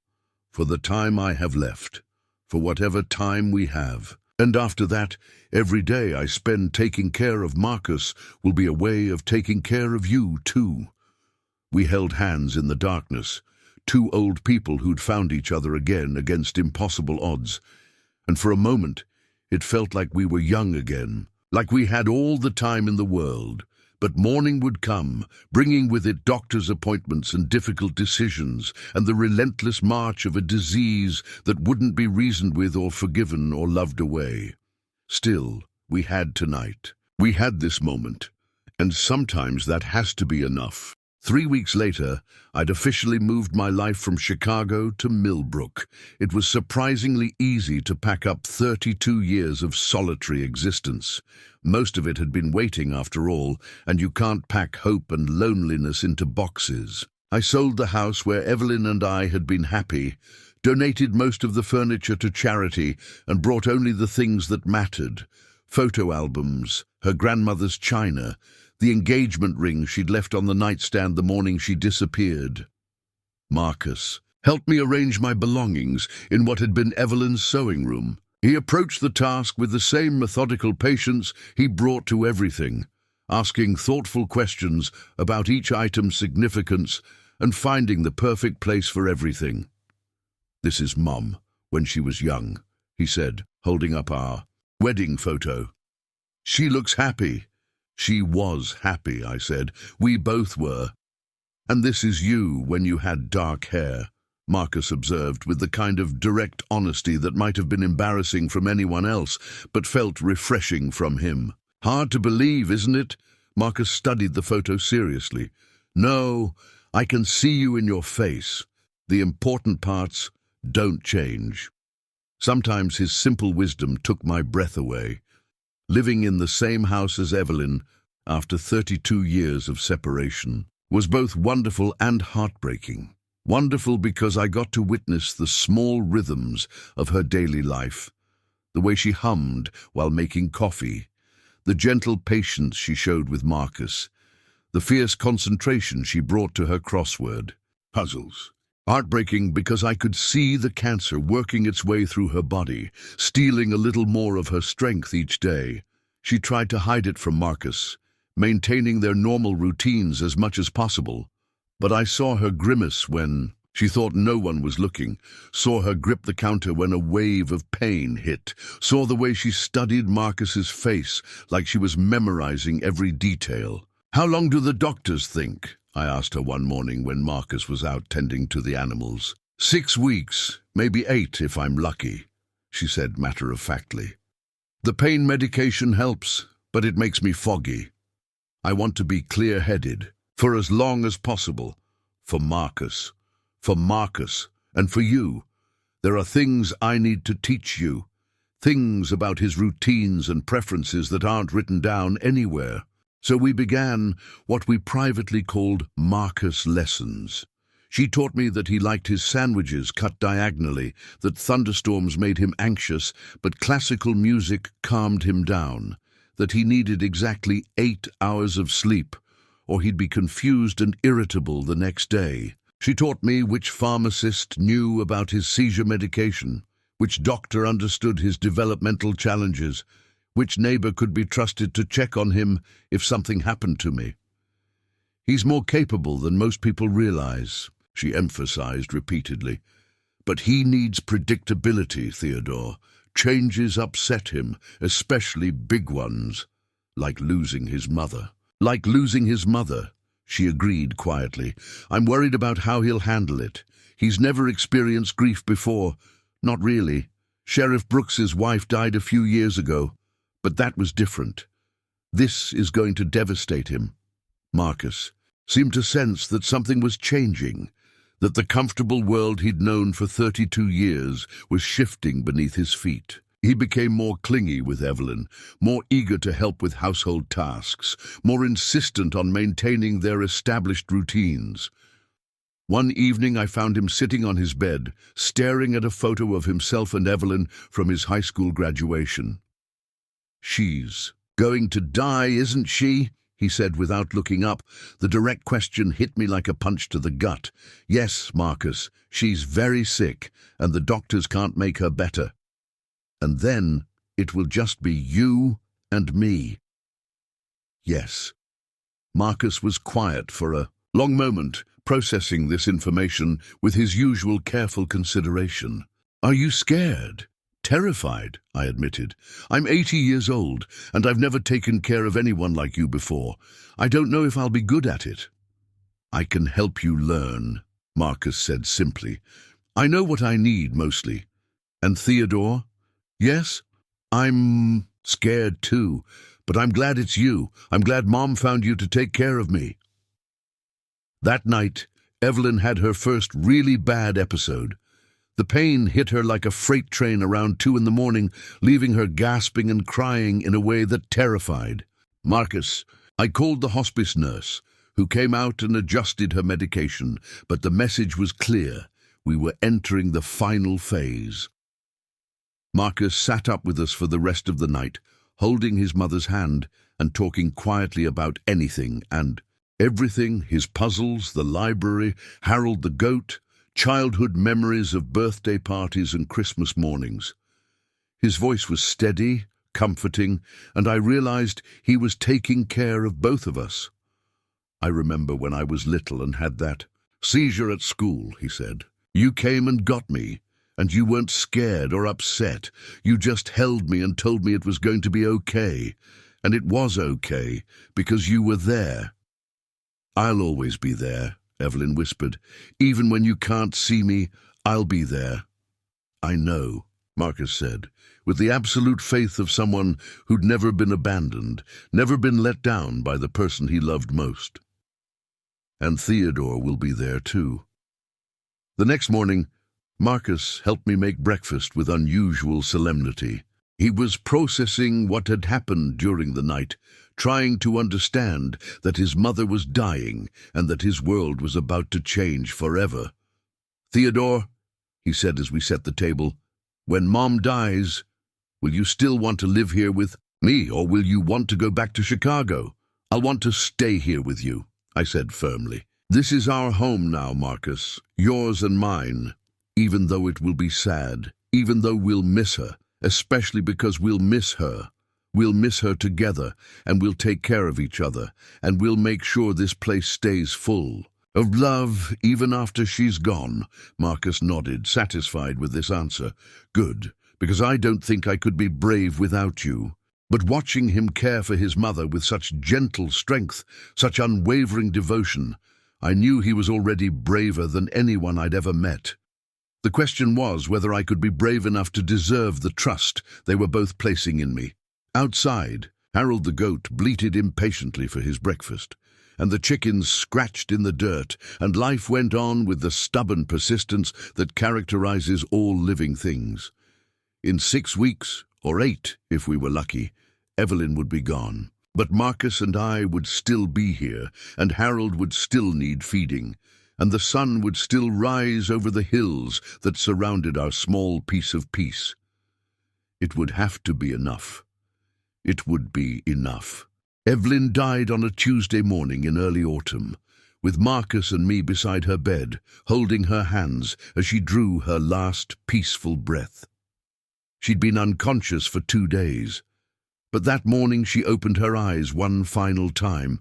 For the time I have left, for whatever time we have. And after that, every day I spend taking care of Marcus will be a way of taking care of you too." We held hands in the darkness, two old people who'd found each other again against impossible odds. And for a moment, it felt like we were young again, like we had all the time in the world. But morning would come, bringing with it doctor's appointments and difficult decisions, and the relentless march of a disease that wouldn't be reasoned with or forgiven or loved away. Still, we had tonight. We had this moment, and sometimes that has to be enough. 3 weeks later, I'd officially moved my life from Chicago to Millbrook. It was surprisingly easy to pack up 32 years of solitary existence. Most of it had been waiting, after all, and you can't pack hope and loneliness into boxes. I sold the house where Evelyn and I had been happy, donated most of the furniture to charity, and brought only the things that mattered: photo albums, her grandmother's china, the engagement ring she'd left on the nightstand the morning she disappeared. Marcus helped me arrange my belongings in what had been Evelyn's sewing room. He approached the task with the same methodical patience he brought to everything, asking thoughtful questions about each item's significance and finding the perfect place for everything. "This is Mom, when she was young," he said, holding up our wedding photo. "She looks happy." "She was happy," I said. "We both were." "And this is you when you had dark hair," Marcus observed with the kind of direct honesty that might have been embarrassing from anyone else, but felt refreshing from him. "Hard to believe, isn't it?" Marcus studied the photo seriously. "No, I can see you in your face. The important parts don't change." Sometimes his simple wisdom took my breath away. Living in the same house as Evelyn, after 32 years of separation, was both wonderful and heartbreaking. Wonderful because I got to witness the small rhythms of her daily life, the way she hummed while making coffee, the gentle patience she showed with Marcus, the fierce concentration she brought to her crossword puzzles. Heartbreaking because I could see the cancer working its way through her body, stealing a little more of her strength each day. She tried to hide it from Marcus, maintaining their normal routines as much as possible. But I saw her grimace when she thought no one was looking, saw her grip the counter when a wave of pain hit, saw the way she studied Marcus's face like she was memorizing every detail. "How long do the doctors think?" I asked her one morning when Marcus was out tending to the animals. 6 weeks, maybe 8 if I'm lucky," she said matter-of-factly. "The pain medication helps, but it makes me foggy. I want to be clear-headed, for as long as possible, for Marcus, and for you. There are things I need to teach you, things about his routines and preferences that aren't written down anywhere." So we began what we privately called Marcus lessons. She taught me that he liked his sandwiches cut diagonally, that thunderstorms made him anxious, but classical music calmed him down, that he needed exactly 8 hours of sleep, or he'd be confused and irritable the next day. She taught me which pharmacist knew about his seizure medication, which doctor understood his developmental challenges, which neighbor could be trusted to check on him if something happened to me. "He's more capable than most people realize," she emphasized repeatedly. "But he needs predictability, Theodore. Changes upset him, especially big ones, like losing his mother." "Like losing his mother," she agreed quietly. "I'm worried about how he'll handle it. He's never experienced grief before. Not really. Sheriff Brooks's wife died a few years ago. But that was different. This is going to devastate him." Marcus seemed to sense that something was changing, that the comfortable world he'd known for 32 years was shifting beneath his feet. He became more clingy with Evelyn, more eager to help with household tasks, more insistent on maintaining their established routines. One evening I found him sitting on his bed, staring at a photo of himself and Evelyn from his high school graduation. "She's going to die, isn't she?" he said without looking up. The direct question hit me like a punch to the gut. "Yes, Marcus, she's very sick, and the doctors can't make her better. And then it will just be you and me." "Yes." Marcus was quiet for a long moment, processing this information with his usual careful consideration. "Are you scared?" "Terrified," I admitted. "I'm 80 years old, and I've never taken care of anyone like you before. I don't know if I'll be good at it." "I can help you learn," Marcus said simply. "I know what I need, mostly. And Theodore?" "Yes, I'm scared too, but I'm glad it's you. I'm glad Mom found you to take care of me." That night, Evelyn had her first really bad episode. The pain hit her like a freight train around 2 in the morning, leaving her gasping and crying in a way that terrified Marcus. I called the hospice nurse, who came out and adjusted her medication, but the message was clear. We were entering the final phase. Marcus sat up with us for the rest of the night, holding his mother's hand and talking quietly about anything and everything, his puzzles, the library, Harold the goat, childhood memories of birthday parties and Christmas mornings. His voice was steady, comforting, and I realized he was taking care of both of us. "I remember when I was little and had that seizure at school," he said. "You came and got me, and you weren't scared or upset. You just held me and told me it was going to be okay. And it was okay, because you were there." "I'll always be there," Evelyn whispered. "Even when you can't see me, I'll be there." "I know," Marcus said, with the absolute faith of someone who'd never been abandoned, never been let down by the person he loved most. "And Theodore will be there too." The next morning, Marcus helped me make breakfast with unusual solemnity. He was processing what had happened during the night, trying to understand that his mother was dying and that his world was about to change forever. "Theodore," he said as we set the table, "when Mom dies, will you still want to live here with me, or will you want to go back to Chicago?" "I'll want to stay here with you," I said firmly. "This is our home now, Marcus, yours and mine, even though it will be sad, even though we'll miss her, especially because we'll miss her. We'll miss her together, and we'll take care of each other, and we'll make sure this place stays full of love even after she's gone." Marcus nodded, satisfied with this answer. "Good, because I don't think I could be brave without you." But watching him care for his mother with such gentle strength, such unwavering devotion, I knew he was already braver than anyone I'd ever met. The question was whether I could be brave enough to deserve the trust they were both placing in me. Outside, Harold the goat bleated impatiently for his breakfast, and the chickens scratched in the dirt, and life went on with the stubborn persistence that characterizes all living things. In 6 weeks, or 8 if we were lucky, Evelyn would be gone. But Marcus and I would still be here, and Harold would still need feeding, and the sun would still rise over the hills that surrounded our small piece of peace. It would have to be enough. It would be enough. Evelyn died on a Tuesday morning in early autumn, with Marcus and me beside her bed, holding her hands as she drew her last peaceful breath. She'd been unconscious for 2 days, but that morning she opened her eyes one final time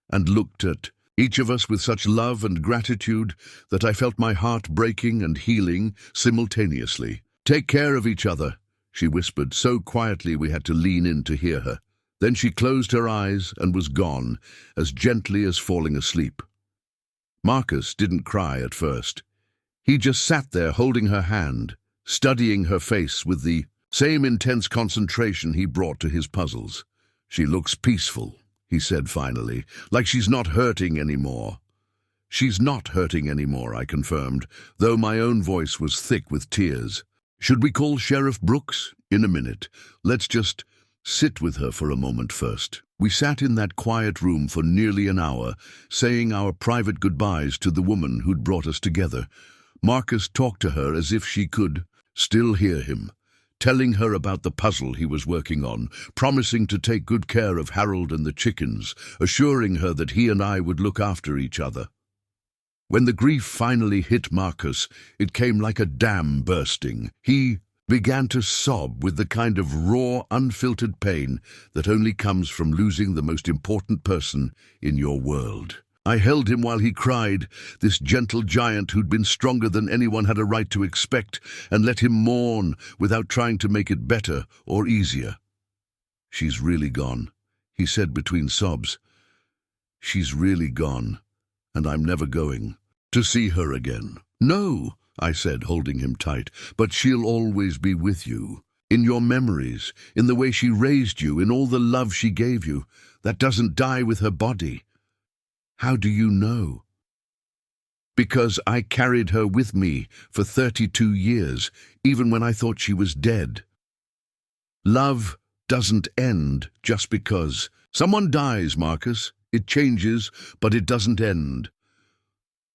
and looked at each of us with such love and gratitude that I felt my heart breaking and healing simultaneously. "Take care of each other," she whispered so quietly we had to lean in to hear her. Then she closed her eyes and was gone, as gently as falling asleep. Marcus didn't cry at first. He just sat there holding her hand, studying her face with the same intense concentration he brought to his puzzles. "She looks peaceful," he said finally, "like she's not hurting anymore." "She's not hurting anymore," I confirmed, though my own voice was thick with tears. "Should we call Sheriff Brooks?" "In a minute. Let's just sit with her for a moment first." We sat in that quiet room for nearly an hour, saying our private goodbyes to the woman who'd brought us together. Marcus talked to her as if she could still hear him, telling her about the puzzle he was working on, promising to take good care of Harold and the chickens, assuring her that he and I would look after each other. When the grief finally hit Marcus, it came like a dam bursting. He began to sob with the kind of raw, unfiltered pain that only comes from losing the most important person in your world. I held him while he cried, this gentle giant who'd been stronger than anyone had a right to expect, and let him mourn without trying to make it better or easier. "She's really gone," he said between sobs. "She's really gone, and I'm never going to see her again." "No," I said, holding him tight, "but she'll always be with you, in your memories, in the way she raised you, in all the love she gave you. That doesn't die with her body." "How do you know?" "Because I carried her with me for 32 years, even when I thought she was dead. Love doesn't end just because someone dies, Marcus. It changes, but it doesn't end."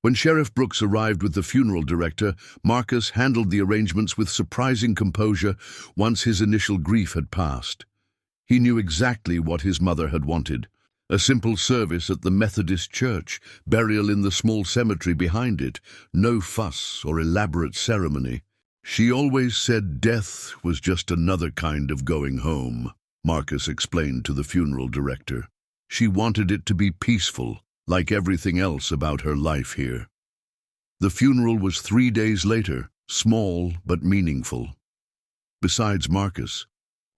When Sheriff Brooks arrived with the funeral director, Marcus handled the arrangements with surprising composure once his initial grief had passed. He knew exactly what his mother had wanted: a simple service at the Methodist church, burial in the small cemetery behind it, no fuss or elaborate ceremony. "She always said death was just another kind of going home," Marcus explained to the funeral director. "She wanted it to be peaceful, like everything else about her life here." The funeral was 3 days later, small but meaningful. Besides Marcus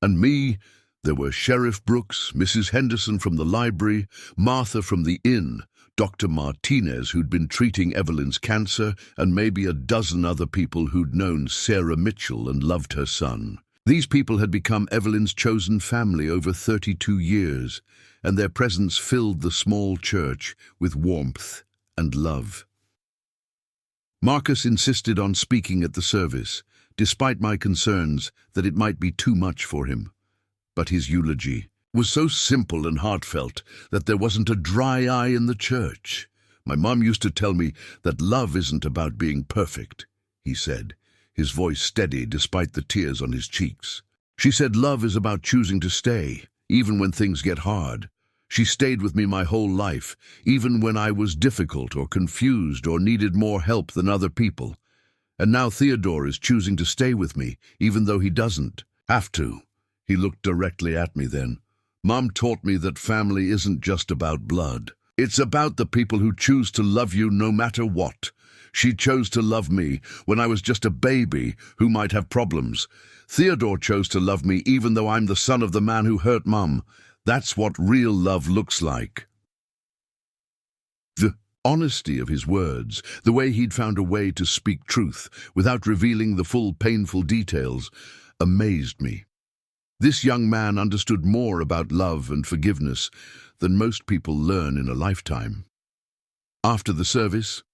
and me, there were Sheriff Brooks, Mrs. Henderson from the library, Martha from the inn, Dr. Martinez, who'd been treating Evelyn's cancer, and maybe a dozen other people who'd known Sarah Mitchell and loved her son. These people had become Evelyn's chosen family over 32 years, and their presence filled the small church with warmth and love. Marcus insisted on speaking at the service, despite my concerns that it might be too much for him. But his eulogy was so simple and heartfelt that there wasn't a dry eye in the church. My mom used to tell me that love isn't about being perfect, he said, his voice steady despite the tears on his cheeks. She said love is about choosing to stay, even when things get hard. She stayed with me my whole life, even when I was difficult or confused or needed more help than other people. And now Theodore is choosing to stay with me, even though he doesn't have to. He looked directly at me then. Mom taught me that family isn't just about blood. It's about the people who choose to love you no matter what. She chose to love me when I was just a baby who might have problems. Theodore chose to love me even though I'm the son of the man who hurt Mom. That's what real love looks like. The honesty of his words, the way he'd found a way to speak truth without revealing the full painful details, amazed me. This young man understood more about love and forgiveness than most people learn in a lifetime. After the service,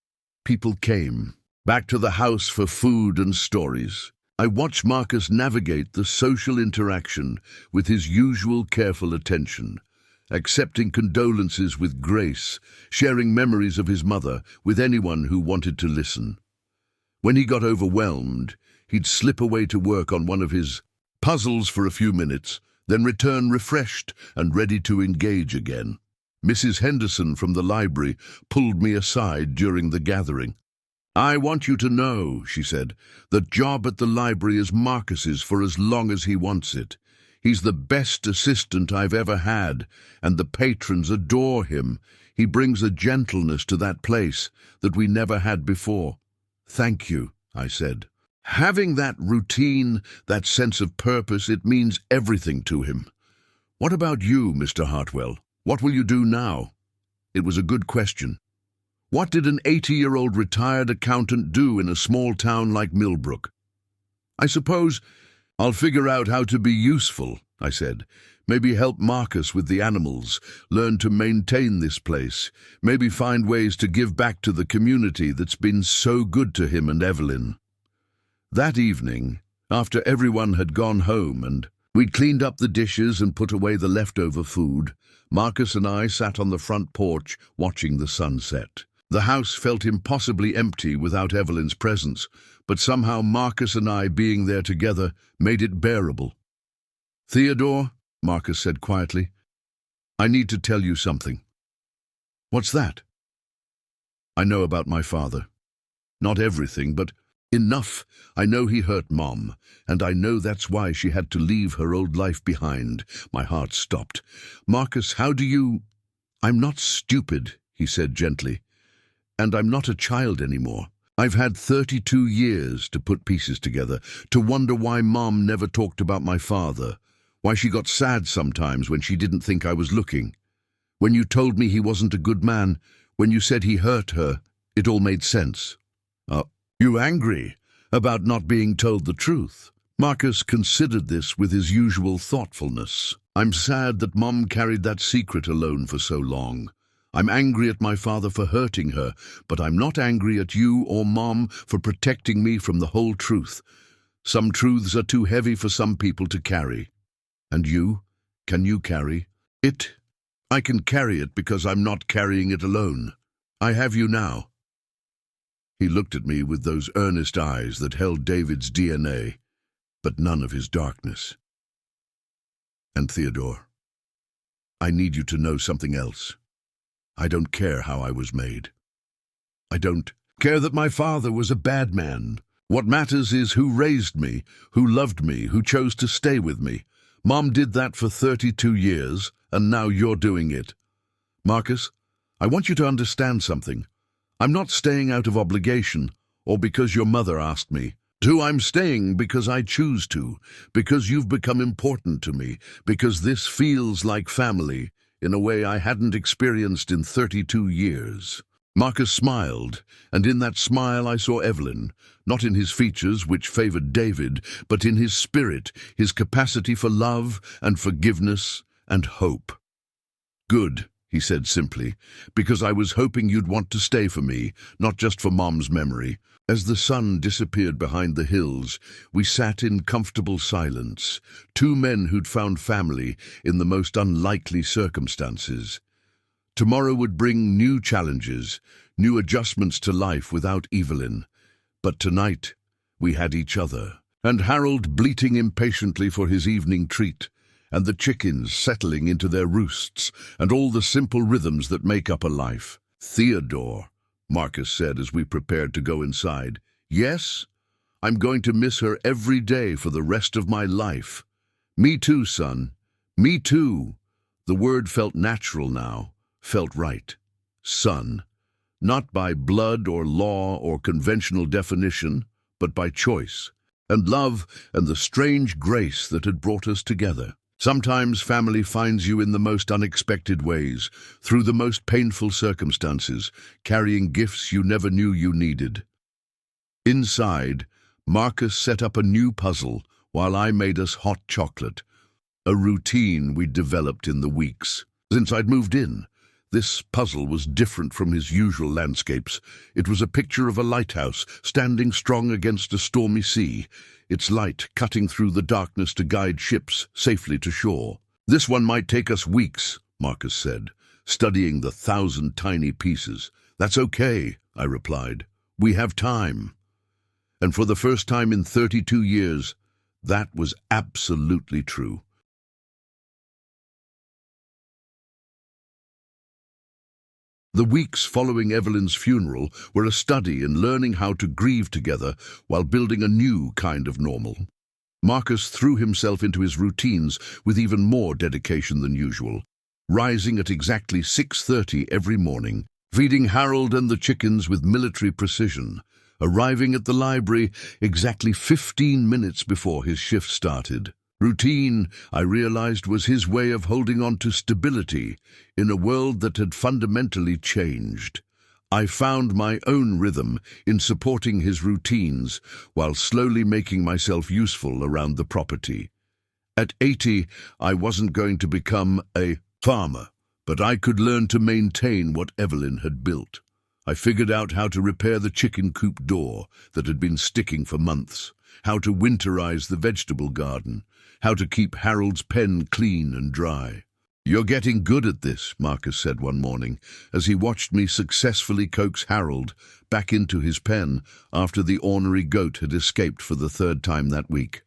people came back to the house for food and stories. I watched Marcus navigate the social interaction with his usual careful attention, accepting condolences with grace, sharing memories of his mother with anyone who wanted to listen. When he got overwhelmed, he'd slip away to work on one of his puzzles for a few minutes, then return refreshed and ready to engage again. Mrs. Henderson from the library pulled me aside during the gathering. "I want you to know," she said, "the job at the library is Marcus's for as long as he wants it. He's the best assistant I've ever had, and the patrons adore him. He brings a gentleness to that place that we never had before." "Thank you," I said. Having that routine, that sense of purpose, it means everything to him. "What about you, Mr. Hartwell? What will you do now?" It was a good question. What did an 80-year-old retired accountant do in a small town like Millbrook? "I suppose I'll figure out how to be useful," I said. "Maybe help Marcus with the animals, learn to maintain this place, maybe find ways to give back to the community that's been so good to him and Evelyn." That evening, after everyone had gone home and we'd cleaned up the dishes and put away the leftover food, Marcus and I sat on the front porch watching the sunset. The house felt impossibly empty without Evelyn's presence, but somehow Marcus and I being there together made it bearable. "Theodore," Marcus said quietly, "I need to tell you something." "What's that?" "I know about my father. Not everything, but enough. I know he hurt Mom, and I know that's why she had to leave her old life behind." My heart stopped. "Marcus, how do you—" "I'm not stupid," he said gently, "and I'm not a child anymore. I've had 32 years to put pieces together, to wonder why Mom never talked about my father, why she got sad sometimes when she didn't think I was looking. When you told me he wasn't a good man, when you said he hurt her, it all made sense." "You angry about not being told the truth?" Marcus considered this with his usual thoughtfulness. "I'm sad that Mom carried that secret alone for so long. I'm angry at my father for hurting her, but I'm not angry at you or Mom for protecting me from the whole truth. Some truths are too heavy for some people to carry. And you? Can you carry it?" "I can carry it because I'm not carrying it alone. I have you now." He looked at me with those earnest eyes that held David's DNA, but none of his darkness. "And Theodore, I need you to know something else. I don't care how I was made. I don't care that my father was a bad man. What matters is who raised me, who loved me, who chose to stay with me. Mom did that for 32 years, and now you're doing it. Marcus, I want you to understand something. I'm not staying out of obligation, or because your mother asked me to. I'm staying because I choose to, because you've become important to me, because this feels like family in a way I hadn't experienced in 32 years. Marcus smiled, and in that smile I saw Evelyn, not in his features, which favored David, but in his spirit, his capacity for love and forgiveness and hope. "Good," he said simply, because I was hoping you'd want to stay for me, not just for Mom's memory. As the sun disappeared behind the hills, we sat in comfortable silence, two men who'd found family in the most unlikely circumstances. Tomorrow would bring new challenges, new adjustments to life without Evelyn. But tonight, we had each other, and Harold bleating impatiently for his evening treat, and the chickens settling into their roosts, and all the simple rhythms that make up a life. "Theodore," Marcus said as we prepared to go inside. "Yes, I'm going to miss her every day for the rest of my life." "Me too, son. Me too." The word felt natural now, felt right. Son. Not by blood or law or conventional definition, but by choice, and love and the strange grace that had brought us together. Sometimes family finds you in the most unexpected ways, through the most painful circumstances, carrying gifts you never knew you needed. Inside, Marcus set up a new puzzle while I made us hot chocolate, a routine we'd developed in the weeks since I'd moved in. This puzzle was different from his usual landscapes. It was a picture of a lighthouse standing strong against a stormy sea, its light cutting through the darkness to guide ships safely to shore. "This one might take us weeks," Marcus said, studying the 1,000 tiny pieces. "That's okay," I replied. "We have time." And for the first time in 32 years, that was absolutely true. The weeks following Evelyn's funeral were a study in learning how to grieve together while building a new kind of normal. Marcus threw himself into his routines with even more dedication than usual, rising at exactly 6:30 every morning, feeding Harold and the chickens with military precision, arriving at the library exactly 15 minutes before his shift started. Routine, I realized, was his way of holding on to stability in a world that had fundamentally changed. I found my own rhythm in supporting his routines while slowly making myself useful around the property. At 80, I wasn't going to become a farmer, but I could learn to maintain what Evelyn had built. I figured out how to repair the chicken coop door that had been sticking for months, how to winterize the vegetable garden, how to keep Harold's pen clean and dry. "You're getting good at this," Marcus said one morning, as he watched me successfully coax Harold back into his pen after the ornery goat had escaped for the 3rd time that week.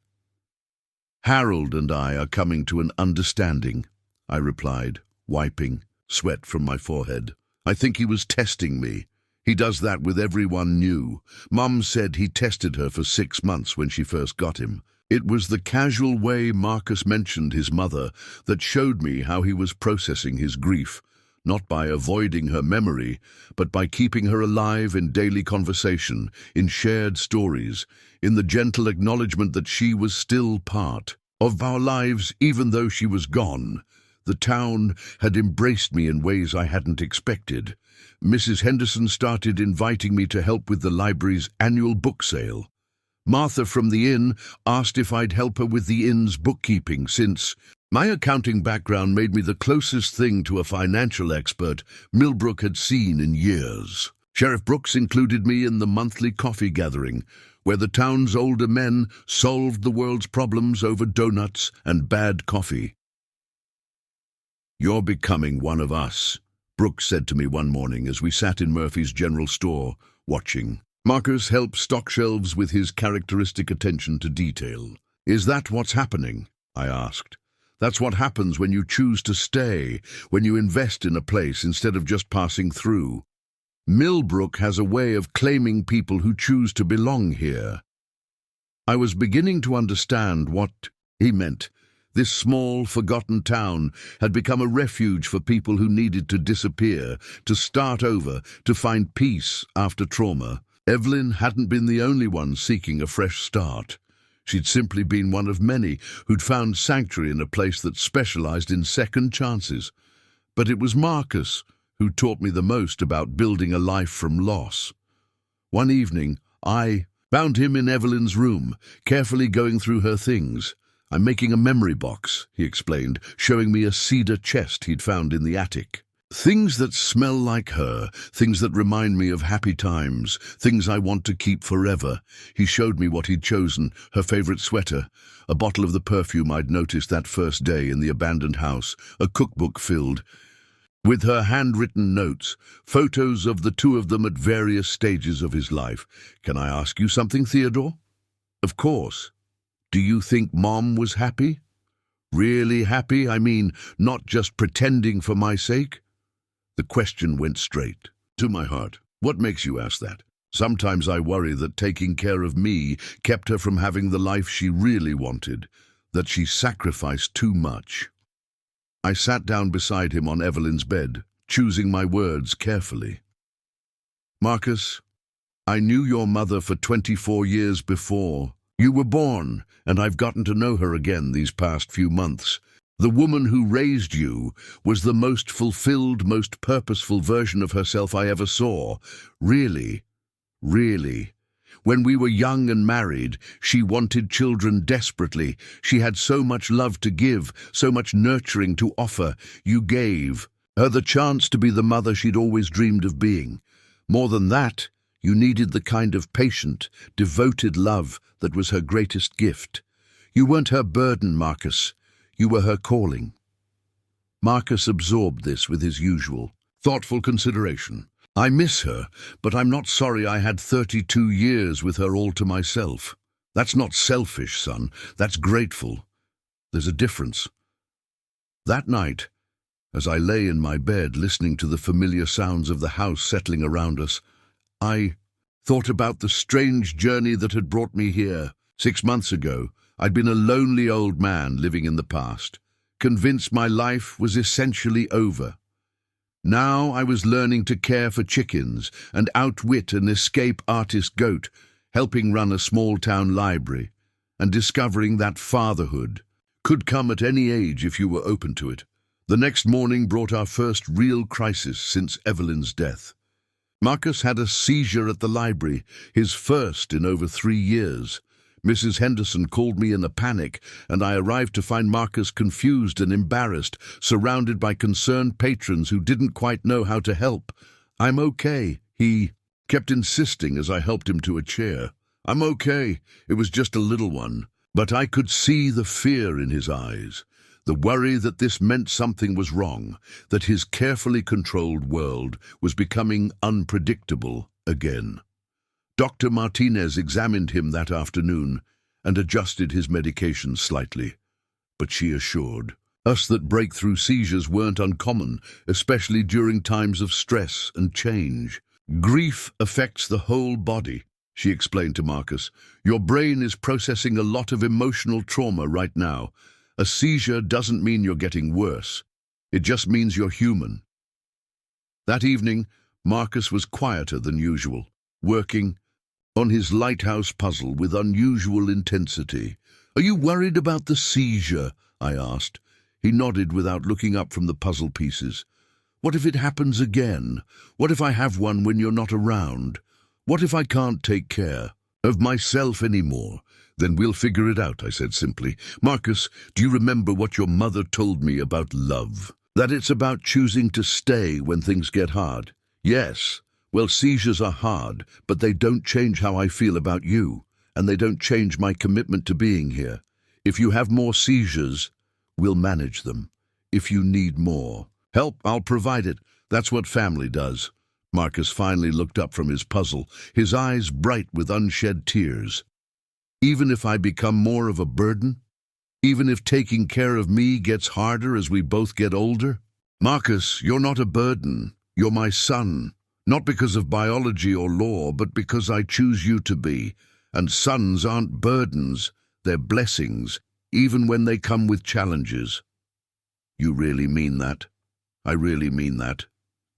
"Harold and I are coming to an understanding," I replied, wiping sweat from my forehead. "I think he was testing me. He does that with everyone new. Mum said he tested her for 6 months when she first got him." It was the casual way Marcus mentioned his mother that showed me how he was processing his grief, not by avoiding her memory, but by keeping her alive in daily conversation, in shared stories, in the gentle acknowledgement that she was still part of our lives even though she was gone. The town had embraced me in ways I hadn't expected. Mrs. Henderson started inviting me to help with the library's annual book sale. Martha from the inn asked if I'd help her with the inn's bookkeeping, since my accounting background made me the closest thing to a financial expert Millbrook had seen in years. Sheriff Brooks included me in the monthly coffee gathering, where the town's older men solved the world's problems over donuts and bad coffee. "You're becoming one of us," Brooks said to me one morning as we sat in Murphy's general store, watching. Marcus helped stock shelves with his characteristic attention to detail. "Is that what's happening?" I asked. "That's what happens when you choose to stay, when you invest in a place instead of just passing through. Millbrook has a way of claiming people who choose to belong here." I was beginning to understand what he meant. This small, forgotten town had become a refuge for people who needed to disappear, to start over, to find peace after trauma. Evelyn hadn't been the only one seeking a fresh start. She'd simply been one of many who'd found sanctuary in a place that specialized in second chances. But it was Marcus who taught me the most about building a life from loss. One evening, I found him in Evelyn's room, carefully going through her things. "I'm making a memory box," he explained, showing me a cedar chest he'd found in the attic. Things that smell like her, things that remind me of happy times, things I want to keep forever. He showed me what he'd chosen, her favorite sweater, a bottle of the perfume I'd noticed that first day in the abandoned house, a cookbook filled with her handwritten notes, photos of the two of them at various stages of his life. Can I ask you something, Theodore? Of course. Do you think Mom was happy? Really happy? I mean, not just pretending for my sake? The question went straight to my heart. What makes you ask that? Sometimes I worry that taking care of me kept her from having the life she really wanted, that she sacrificed too much. I sat down beside him on Evelyn's bed, choosing my words carefully. Marcus, I knew your mother for 24 years before you were born, and I've gotten to know her again these past few months. The woman who raised you was the most fulfilled, most purposeful version of herself I ever saw. Really, really. When we were young and married, she wanted children desperately. She had so much love to give, so much nurturing to offer. You gave her the chance to be the mother she'd always dreamed of being. More than that, you needed the kind of patient, devoted love that was her greatest gift. You weren't her burden, Marcus. You were her calling. Marcus absorbed this with his usual thoughtful consideration. I miss her, but I'm not sorry I had 32 years with her all to myself. That's not selfish, son. That's grateful. There's a difference. That night, as I lay in my bed listening to the familiar sounds of the house settling around us, I thought about the strange journey that had brought me here. 6 months ago, I'd been a lonely old man living in the past, convinced my life was essentially over. Now I was learning to care for chickens and outwit an escape artist goat, helping run a small-town library, and discovering that fatherhood could come at any age if you were open to it. The next morning brought our first real crisis since Evelyn's death. Marcus had a seizure at the library, his first in over 3 years. Mrs. Henderson called me in a panic, and I arrived to find Marcus confused and embarrassed, surrounded by concerned patrons who didn't quite know how to help. "I'm okay," he kept insisting as I helped him to a chair. "I'm okay. It was just a little one." But I could see the fear in his eyes, the worry that this meant something was wrong, that his carefully controlled world was becoming unpredictable again. Dr. Martinez examined him that afternoon and adjusted his medication slightly, but she assured us that breakthrough seizures weren't uncommon, especially during times of stress and change. "Grief affects the whole body," she explained to Marcus. "Your brain is processing a lot of emotional trauma right now. A seizure doesn't mean you're getting worse. It just means you're human." That evening, Marcus was quieter than usual, working on his lighthouse puzzle with unusual intensity. "Are you worried about the seizure?" I asked. He nodded without looking up from the puzzle pieces. "What if it happens again? What if I have one when you're not around? What if I can't take care of myself anymore?" "Then we'll figure it out," I said simply. "Marcus, do you remember what your mother told me about love? That it's about choosing to stay when things get hard." "Yes. Well, seizures are hard, but they don't change how I feel about you, and they don't change my commitment to being here. If you have more seizures, we'll manage them. If you need more help, I'll provide it. That's what family does." Marcus finally looked up from his puzzle, his eyes bright with unshed tears. "Even if I become more of a burden? Even if taking care of me gets harder as we both get older?" "Marcus, you're not a burden. You're my son. Not because of biology or law, but because I choose you to be. And sons aren't burdens, they're blessings, even when they come with challenges." "You really mean that?" "I really mean that."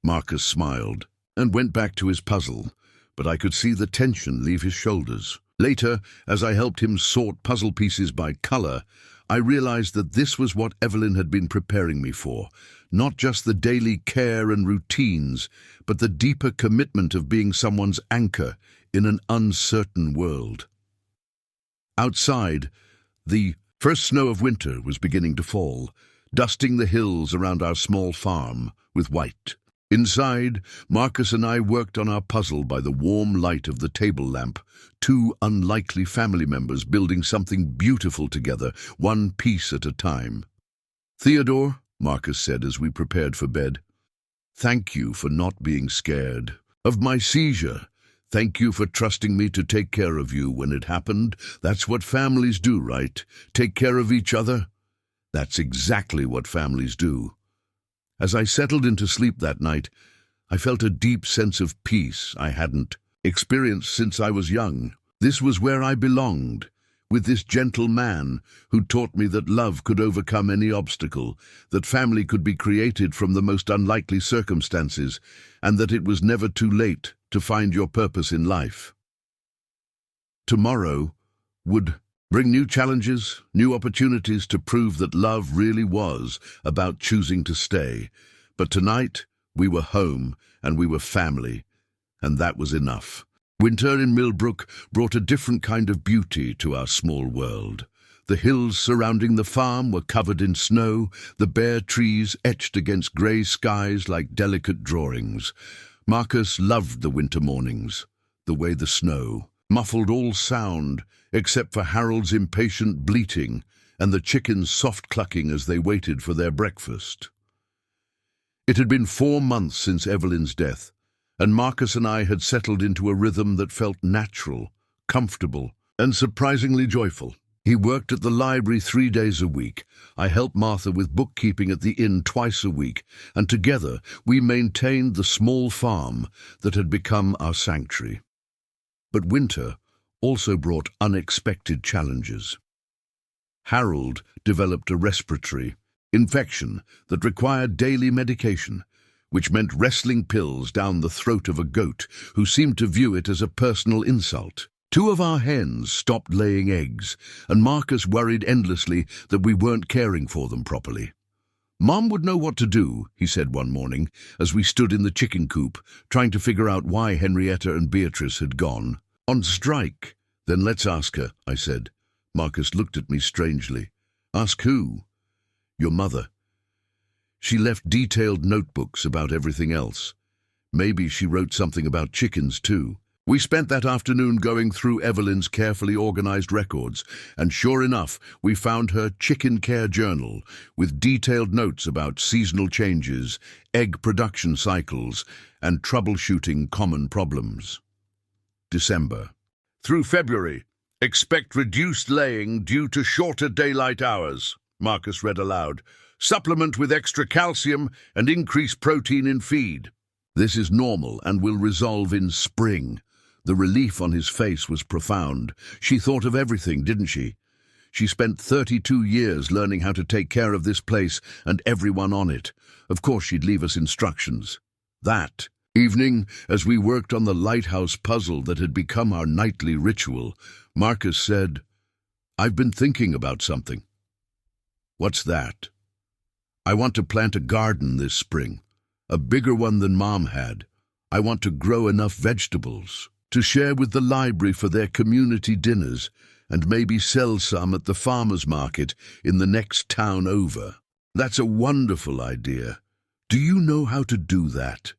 Marcus smiled and went back to his puzzle, but I could see the tension leave his shoulders. Later, as I helped him sort puzzle pieces by color, I realized that this was what Evelyn had been preparing me for. Not just the daily care and routines, but the deeper commitment of being someone's anchor in an uncertain world. Outside, the first snow of winter was beginning to fall. dusting the hills around our small farm with white. Inside, Marcus and I worked on our puzzle by the warm light of the table lamp, two unlikely family members building something beautiful together, one piece at a time. "Theodore," Marcus said as we prepared for bed, "thank you for not being scared of my seizure. Thank you for trusting me to take care of you when it happened. That's what families do, right? Take care of each other." That's exactly what families do. As I settled into sleep that night, I felt a deep sense of peace I hadn't experienced since I was young. This was where I belonged, with this gentle man who taught me that love could overcome any obstacle, that family could be created from the most unlikely circumstances, and that it was never too late to find your purpose in life. Tomorrow would bring new challenges, new opportunities to prove that love really was about choosing to stay. But tonight, we were home and we were family, and that was enough. Winter in Millbrook brought a different kind of beauty to our small world. The hills surrounding the farm were covered in snow, the bare trees etched against grey skies like delicate drawings. Marcus loved the winter mornings, the way the snow muffled all sound except for Harold's impatient bleating and the chickens' soft clucking as they waited for their breakfast. It had been 4 months since Evelyn's death, and Marcus and I had settled into a rhythm that felt natural, comfortable, and surprisingly joyful. He worked at the library 3 days a week. I helped Martha with bookkeeping at the inn twice a week, and together we maintained the small farm that had become our sanctuary. But winter also brought unexpected challenges. Harold developed a respiratory infection that required daily medication, which meant wrestling pills down the throat of a goat who seemed to view it as a personal insult. 2 of our hens stopped laying eggs, and Marcus worried endlessly that we weren't caring for them properly. "Mom would know what to do," he said one morning, as we stood in the chicken coop, trying to figure out why Henrietta and Beatrice had gone on strike. "Then let's ask her," I said. Marcus looked at me strangely. "Ask who?" "Your mother. She left detailed notebooks about everything else. Maybe she wrote something about chickens too." We spent that afternoon going through Evelyn's carefully organized records, and sure enough, we found her chicken care journal with detailed notes about seasonal changes, egg production cycles, and troubleshooting common problems. December. Through February, expect reduced laying due to shorter daylight hours, Marcus read aloud. Supplement with extra calcium and increase protein in feed. This is normal and will resolve in spring. The relief on his face was profound. She thought of everything, didn't she? She spent 32 years learning how to take care of this place and everyone on it. Of course she'd leave us instructions. That evening, as we worked on the lighthouse puzzle that had become our nightly ritual, Marcus said, "I've been thinking about something." "What's that?" "I want to plant a garden this spring, a bigger one than Mom had. I want to grow enough vegetables to share with the library for their community dinners, and maybe sell some at the farmer's market in the next town over." "That's a wonderful idea. Do you know how to do that?"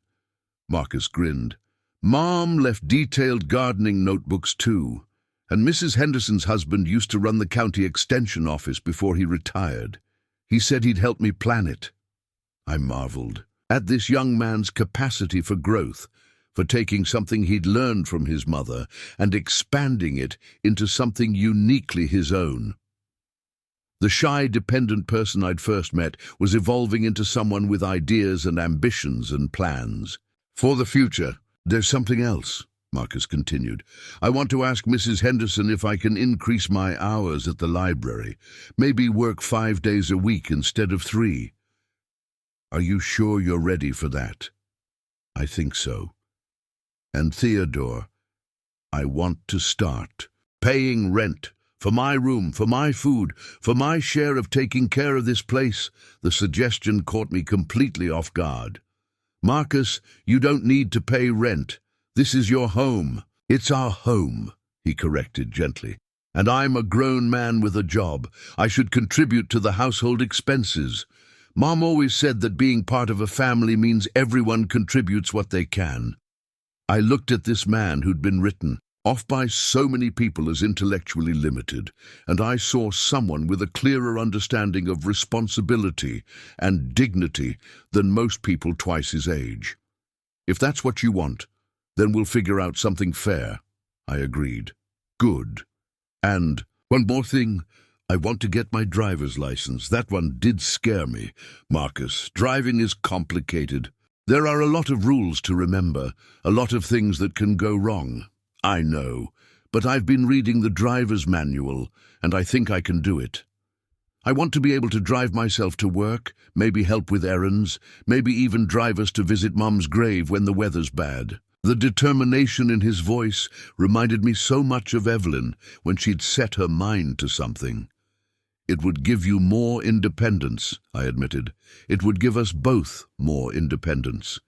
Marcus grinned. "Mom left detailed gardening notebooks too, and Mrs. Henderson's husband used to run the county extension office before he retired. He said he'd help me plan it." I marveled at this young man's capacity for growth, for taking something he'd learned from his mother and expanding it into something uniquely his own. The shy, dependent person I'd first met was evolving into someone with ideas and ambitions and plans. "For the future, there's something else," Marcus continued. "I want to ask Mrs. Henderson if I can increase my hours at the library, maybe work 5 days a week instead of 3. Are you sure you're ready for that?" "I think so. And Theodore, I want to start paying rent for my room, for my food, for my share of taking care of this place." The suggestion caught me completely off guard. "Marcus, you don't need to pay rent. This is your home." "It's our home," he corrected gently. And I'm a grown man with a job. I should contribute to the household expenses. Mom always said that being part of a family means everyone contributes what they can. I looked at this man who'd been written off by so many people as intellectually limited, and I saw someone with a clearer understanding of responsibility and dignity than most people twice his age. If that's what you want, then we'll figure out something fair, I agreed. Good. And one more thing, I want to get my driver's license. That one did scare me. Marcus, driving is complicated. There are a lot of rules to remember, a lot of things that can go wrong. I know, but I've been reading the driver's manual, and I think I can do it. I want to be able to drive myself to work, maybe help with errands, maybe even drive us to visit Mum's grave when the weather's bad. The determination in his voice reminded me so much of Evelyn when she'd set her mind to something. It would give you more independence, I admitted. It would give us both more independence.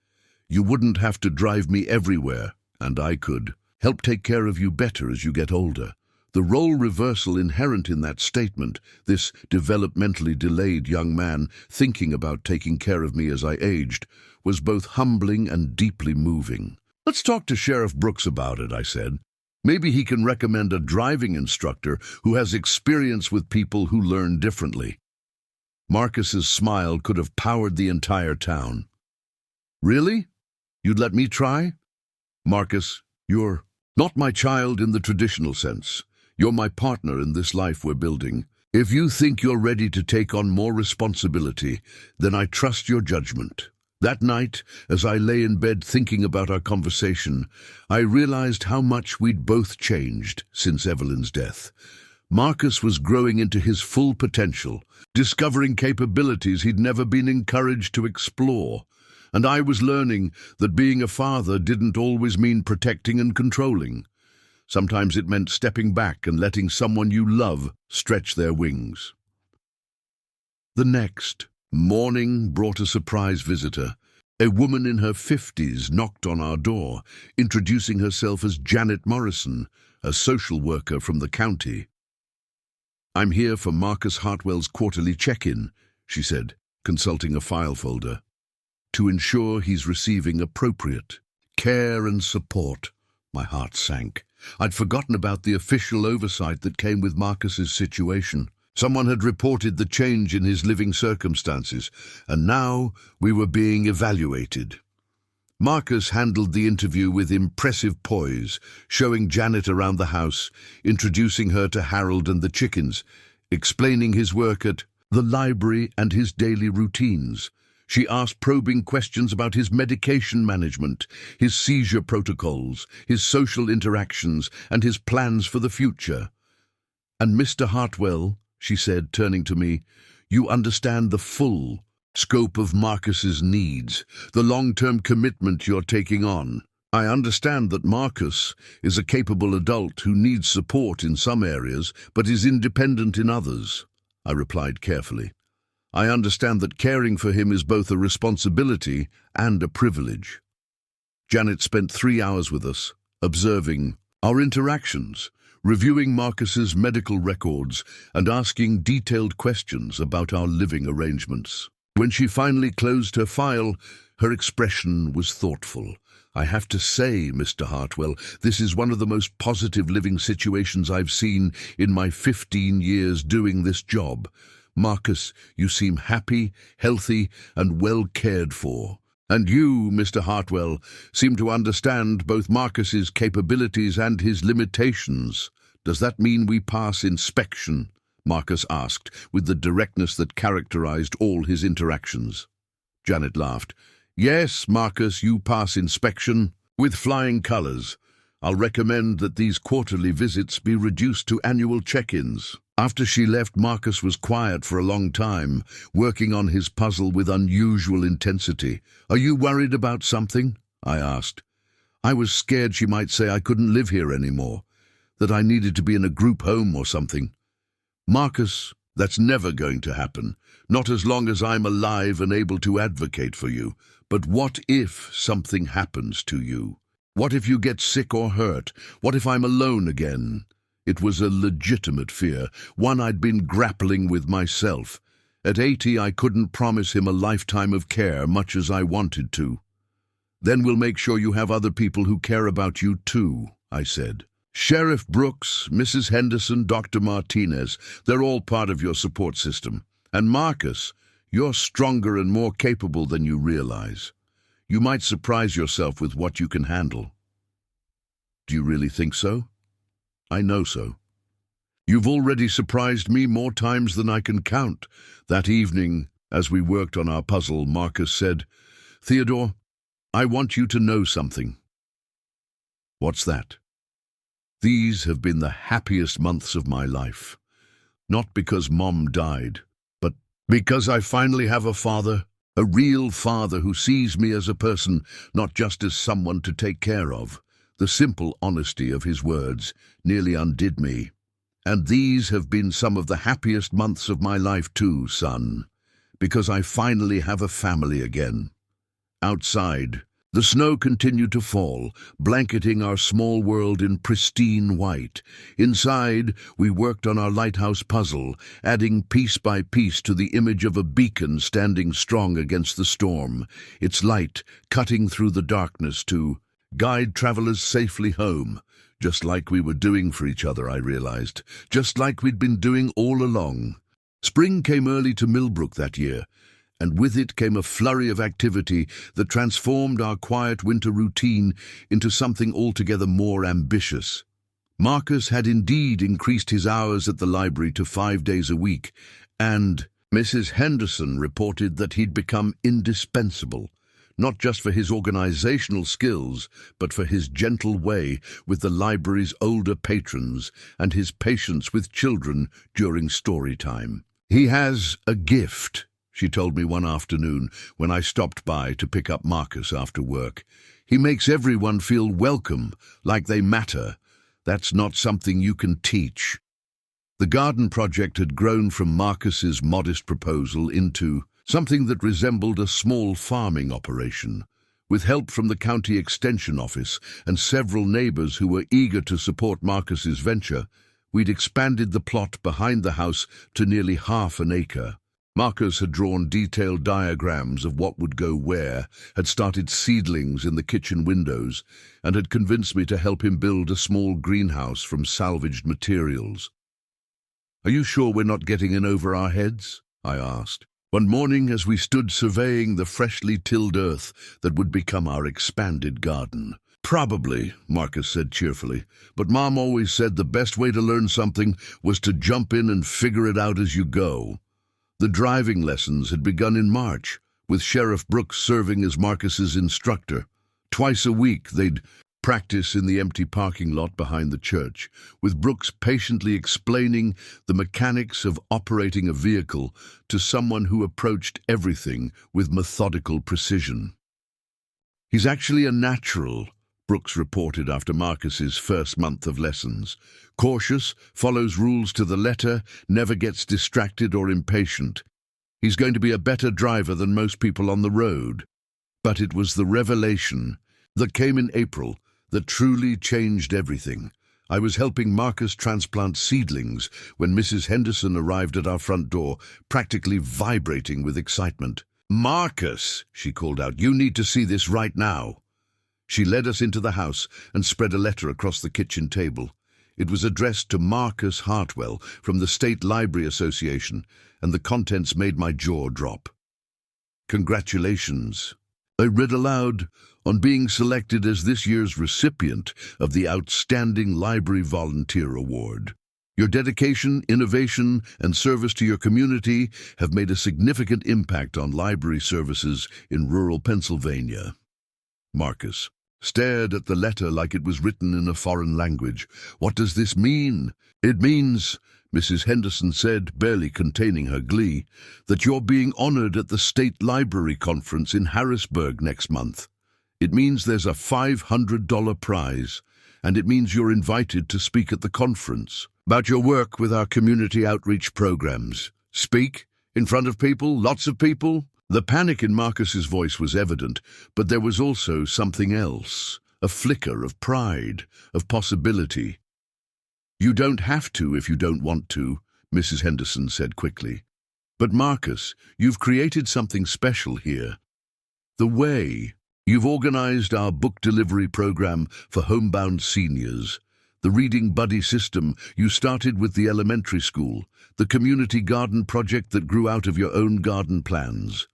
You wouldn't have to drive me everywhere, and I could help take care of you better as you get older. The role reversal inherent in that statement, this developmentally delayed young man thinking about taking care of me as I aged, was both humbling and deeply moving. Let's talk to Sheriff Brooks about it, I said. Maybe he can recommend a driving instructor who has experience with people who learn differently. Marcus's smile could have powered the entire town. Really? You'd let me try? Marcus, you're not my child in the traditional sense. You're my partner in this life we're building. If you think you're ready to take on more responsibility, then I trust your judgment. That night, as I lay in bed thinking about our conversation, I realized how much we'd both changed since Evelyn's death. Marcus was growing into his full potential, discovering capabilities he'd never been encouraged to explore. And I was learning that being a father didn't always mean protecting and controlling. Sometimes it meant stepping back and letting someone you love stretch their wings. The next morning brought a surprise visitor. A woman in her 50s knocked on our door, introducing herself as Janet Morrison, a social worker from the county. "I'm here for Marcus Hartwell's quarterly check-in," she said, consulting a file folder, "to ensure he's receiving appropriate care and support." My heart sank. I'd forgotten about the official oversight that came with Marcus's situation. Someone had reported the change in his living circumstances, and now we were being evaluated. Marcus handled the interview with impressive poise, showing Janet around the house, introducing her to Harold and the chickens, explaining his work at the library and his daily routines. She asked probing questions about his medication management, his seizure protocols, his social interactions, and his plans for the future. "And Mr. Hartwell," she said, turning to me, "you understand the full scope of Marcus's needs, the long-term commitment you're taking on. I understand that Marcus is a capable adult who needs support in some areas, but is independent in others," I replied carefully. "I understand that caring for him is both a responsibility and a privilege." Janet spent 3 hours with us, observing our interactions, reviewing Marcus's medical records, and asking detailed questions about our living arrangements. When she finally closed her file, her expression was thoughtful. "I have to say, Mr. Hartwell, this is one of the most positive living situations I've seen in my 15 years doing this job. Marcus, you seem happy, healthy, and well cared for. And you, Mr. Hartwell, seem to understand both Marcus's capabilities and his limitations. Does that mean we pass inspection?" Marcus asked, with the directness that characterized all his interactions. Janet laughed. "Yes, Marcus, you pass inspection with flying colors. I'll recommend that these quarterly visits be reduced to annual check-ins." After she left, Marcus was quiet for a long time, working on his puzzle with unusual intensity. "Are you worried about something?" I asked. I was scared she might say I couldn't live here anymore, that I needed to be in a group home or something. "Marcus, that's never going to happen, not as long as I'm alive and able to advocate for you. But what if something happens to you? What if you get sick or hurt? What if I'm alone again? It was a legitimate fear, one I'd been grappling with myself. At 80, I couldn't promise him a lifetime of care, much as I wanted to. "Then we'll make sure you have other people who care about you too," I said. "Sheriff Brooks, Mrs. Henderson, Dr. Martinez, they're all part of your support system. And Marcus, you're stronger and more capable than you realize. You might surprise yourself with what you can handle." "Do you really think so?" "I know so. You've already surprised me more times than I can count." That evening, as we worked on our puzzle, Marcus said, "Theodore, I want you to know something." "What's that?" "These have been the happiest months of my life. Not because Mom died, but because I finally have a father, a real father who sees me as a person, not just as someone to take care of." The simple honesty of his words nearly undid me. "And these have been some of the happiest months of my life too, son, because I finally have a family again." Outside, the snow continued to fall, blanketing our small world in pristine white. Inside, we worked on our lighthouse puzzle, adding piece by piece to the image of a beacon standing strong against the storm, its light cutting through the darkness to guide travelers safely home. Just like we were doing for each other, I realized. Just like we'd been doing all along. Spring came early to Millbrook that year, and with it came a flurry of activity that transformed our quiet winter routine into something altogether more ambitious. Marcus had indeed increased his hours at the library to 5 days a week, and Mrs. Henderson reported that he'd become indispensable, not just for his organizational skills, but for his gentle way with the library's older patrons and his patience with children during story time. "He has a gift," she told me one afternoon when I stopped by to pick up Marcus after work. "He makes everyone feel welcome, like they matter. That's not something you can teach." The garden project had grown from Marcus's modest proposal into something that resembled a small farming operation. With help from the county extension office and several neighbors who were eager to support Marcus's venture, we'd expanded the plot behind the house to nearly half an acre. Marcus had drawn detailed diagrams of what would go where, had started seedlings in the kitchen windows, and had convinced me to help him build a small greenhouse from salvaged materials. "Are you sure we're not getting in over our heads?" I asked. One morning, as we stood surveying the freshly tilled earth that would become our expanded garden. "Probably," Marcus said cheerfully, "but Mom always said the best way to learn something was to jump in and figure it out as you go." The driving lessons had begun in March, with Sheriff Brooks serving as Marcus's instructor. Twice a week, they'd practice in the empty parking lot behind the church, with Brooks patiently explaining the mechanics of operating a vehicle to someone who approached everything with methodical precision. "He's actually a natural," Brooks reported after Marcus's first month of lessons. "Cautious, follows rules to the letter, never gets distracted or impatient. He's going to be a better driver than most people on the road." But it was the revelation that came in April that truly changed everything. I was helping Marcus transplant seedlings when Mrs. Henderson arrived at our front door, practically vibrating with excitement. "Marcus," she called out, "you need to see this right now." She led us into the house and spread a letter across the kitchen table. It was addressed to Marcus Hartwell from the State Library Association, and the contents made my jaw drop. "Congratulations," I read aloud, "on being selected as this year's recipient of the Outstanding Library Volunteer Award. Your dedication, innovation, and service to your community have made a significant impact on library services in rural Pennsylvania." Marcus stared at the letter like it was written in a foreign language. "What does this mean?" "It means," Mrs. Henderson said, barely containing her glee, "that you're being honored at the State Library Conference in Harrisburg next month. It means there's a $500 prize, and it means you're invited to speak at the conference about your work with our community outreach programs." "Speak? In front of people? Lots of people?" The panic in Marcus's voice was evident, but there was also something else, a flicker of pride, of possibility. You don't have to if you don't want to, Mrs. Henderson said quickly. But Marcus, you've created something special here. The way you've organized our book delivery program for homebound seniors, the reading buddy system you started with the elementary school, the community garden project that grew out of your own garden plans.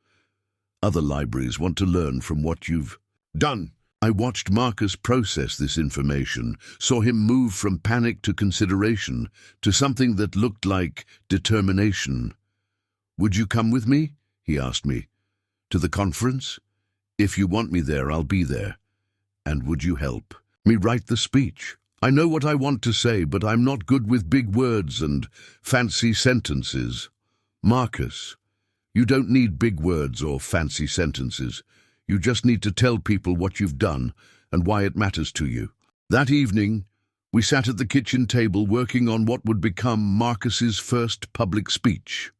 Other libraries want to learn from what you've done. I watched Marcus process this information, saw him move from panic to consideration, to something that looked like determination. Would you come with me? He asked me. To the conference? If you want me there, I'll be there. And would you help me write the speech? I know what I want to say, but I'm not good with big words and fancy sentences. Marcus, you don't need big words or fancy sentences. You just need to tell people what you've done and why it matters to you. That evening, we sat at the kitchen table working on what would become Marcus's first public speech.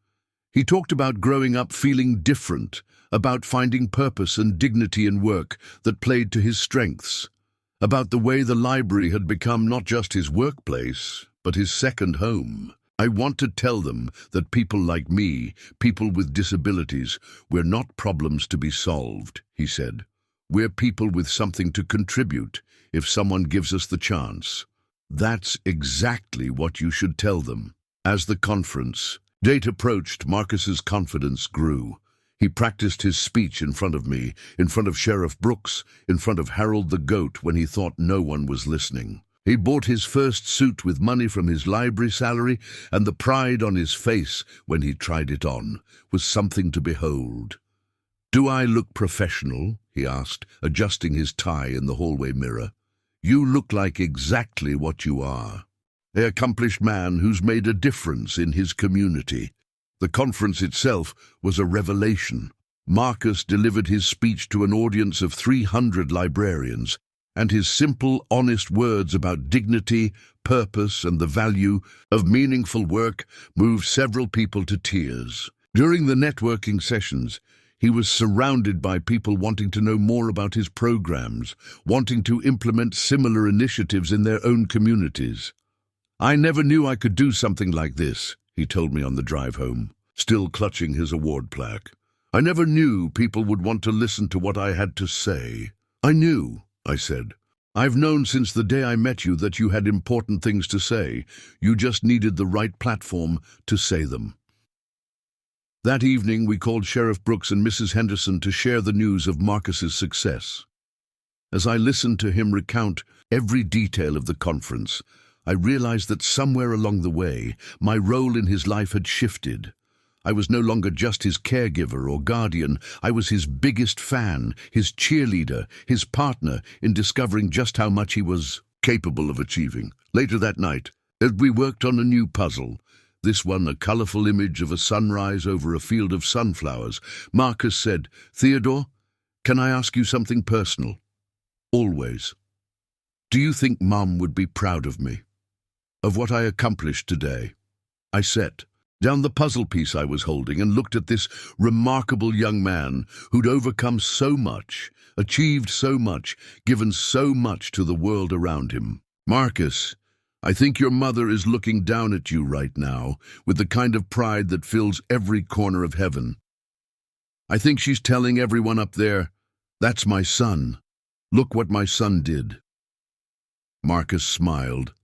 He talked about growing up feeling different, about finding purpose and dignity in work that played to his strengths, about the way the library had become not just his workplace, but his second home. I want to tell them that people like me, people with disabilities, we're not problems to be solved, he said. We're people with something to contribute if someone gives us the chance. That's exactly what you should tell them. As the conference date approached, Marcus's confidence grew. He practiced his speech in front of me, in front of Sheriff Brooks, in front of Harold the Goat when he thought no one was listening. He bought his first suit with money from his library salary, and the pride on his face when he tried it on was something to behold. "Do I look professional?" he asked, adjusting his tie in the hallway mirror. "You look like exactly what you are. An accomplished man who's made a difference in his community." The conference itself was a revelation. Marcus delivered his speech to an audience of 300 librarians, and his simple, honest words about dignity, purpose, and the value of meaningful work moved several people to tears. During the networking sessions, he was surrounded by people wanting to know more about his programs, wanting to implement similar initiatives in their own communities. "I never knew I could do something like this," he told me on the drive home, still clutching his award plaque. "I never knew people would want to listen to what I had to say." "I knew," I said. "I've known since the day I met you that you had important things to say. You just needed the right platform to say them." That evening, we called Sheriff Brooks and Mrs. Henderson to share the news of Marcus's success. As I listened to him recount every detail of the conference, I realized that somewhere along the way, my role in his life had shifted. I was no longer just his caregiver or guardian. I was his biggest fan, his cheerleader, his partner in discovering just how much he was capable of achieving. Later that night, as we worked on a new puzzle, this one a colorful image of a sunrise over a field of sunflowers, Marcus said, "Theodore, can I ask you something personal?" "Always." "Do you think Mom would be proud of me? Of what I accomplished today?" I sat down the puzzle piece I was holding and looked at this remarkable young man who'd overcome so much, achieved so much, given so much to the world around him. "Marcus, I think your mother is looking down at you right now with the kind of pride that fills every corner of heaven. I think she's telling everyone up there, 'That's my son. Look what my son did.'" Marcus smiled,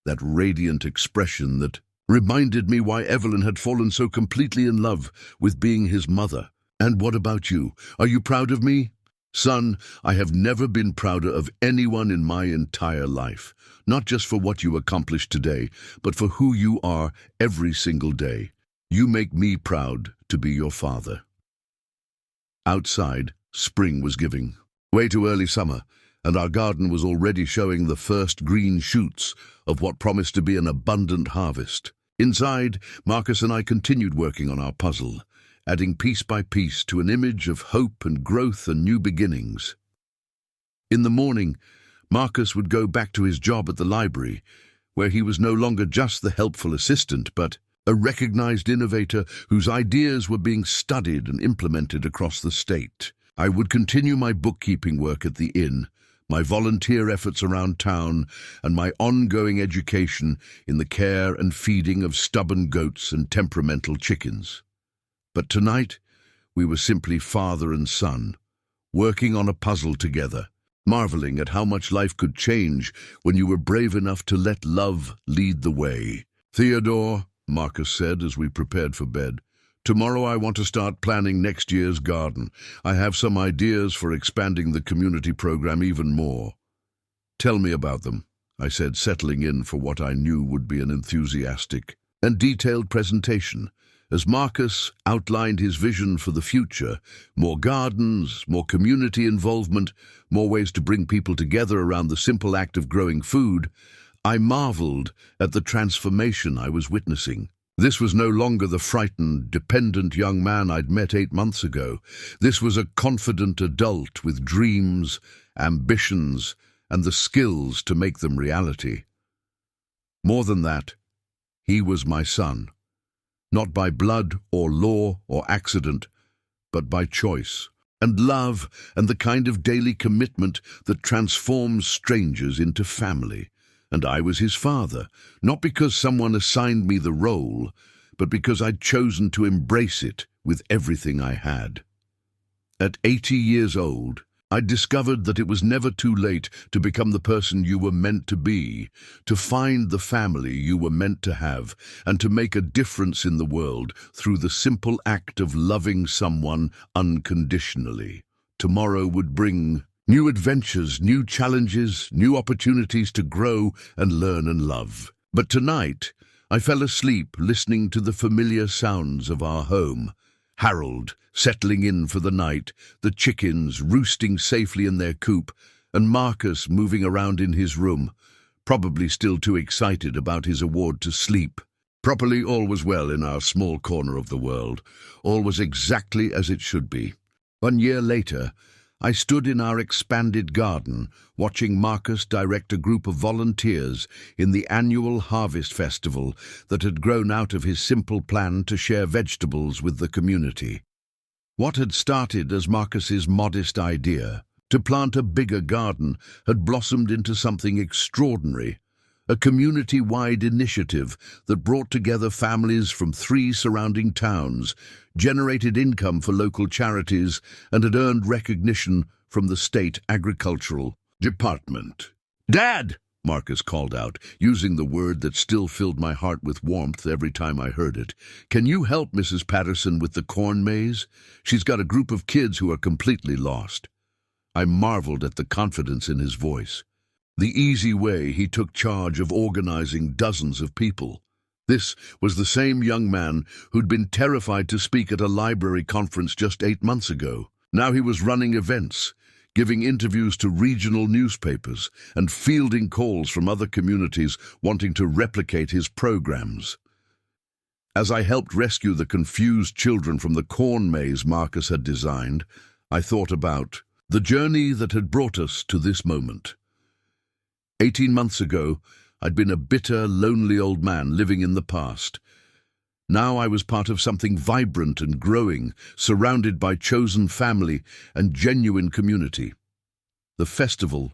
that radiant expression that reminded me why Evelyn had fallen so completely in love with being his mother. "And what about you? Are you proud of me?" "Son, I have never been prouder of anyone in my entire life, not just for what you accomplished today, but for who you are every single day. You make me proud to be your father." Outside, spring was giving way to early summer, and our garden was already showing the first green shoots of what promised to be an abundant harvest. Inside, Marcus and I continued working on our puzzle, adding piece by piece to an image of hope and growth and new beginnings. In the morning, Marcus would go back to his job at the library, where he was no longer just the helpful assistant, but a recognized innovator whose ideas were being studied and implemented across the state. I would continue my bookkeeping work at the inn, my volunteer efforts around town, and my ongoing education in the care and feeding of stubborn goats and temperamental chickens. But tonight, we were simply father and son, working on a puzzle together, marveling at how much life could change when you were brave enough to let love lead the way. "Theodore," Marcus said as we prepared for bed, "tomorrow I want to start planning next year's garden. I have some ideas for expanding the community program even more." "Tell me about them," I said, settling in for what I knew would be an enthusiastic and detailed presentation, as Marcus outlined his vision for the future: more gardens, more community involvement, more ways to bring people together around the simple act of growing food. I marveled at the transformation I was witnessing. This was no longer the frightened, dependent young man I'd met 8 months ago. This was a confident adult with dreams, ambitions, and the skills to make them reality. More than that, he was my son. Not by blood or law or accident, but by choice and love and the kind of daily commitment that transforms strangers into family. And I was his father, not because someone assigned me the role, but because I'd chosen to embrace it with everything I had. At 80 years old, I discovered that it was never too late to become the person you were meant to be, to find the family you were meant to have, and to make a difference in the world through the simple act of loving someone unconditionally. Tomorrow would bring new adventures, new challenges, new opportunities to grow and learn and love. But tonight, I fell asleep listening to the familiar sounds of our home. Harold settling in for the night, the chickens roosting safely in their coop, and Marcus moving around in his room, probably still too excited about his award to sleep. Properly, all was well in our small corner of the world. All was exactly as it should be. 1 year later, I stood in our expanded garden, watching Marcus direct a group of volunteers in the annual harvest festival that had grown out of his simple plan to share vegetables with the community. What had started as Marcus's modest idea to plant a bigger garden had blossomed into something extraordinary, a community-wide initiative that brought together families from 3 surrounding towns, generated income for local charities, and had earned recognition from the state agricultural department. "Dad!" Marcus called out, using the word that still filled my heart with warmth every time I heard it. "Can you help Mrs. Patterson with the corn maze? She's got a group of kids who are completely lost." I marveled at the confidence in his voice, the easy way he took charge of organizing dozens of people. This was the same young man who'd been terrified to speak at a library conference just 8 months ago. Now he was running events, giving interviews to regional newspapers, and fielding calls from other communities wanting to replicate his programs. As I helped rescue the confused children from the corn maze Marcus had designed, I thought about the journey that had brought us to this moment. 18 months ago, I'd been a bitter, lonely old man living in the past. Now I was part of something vibrant and growing, surrounded by chosen family and genuine community. The festival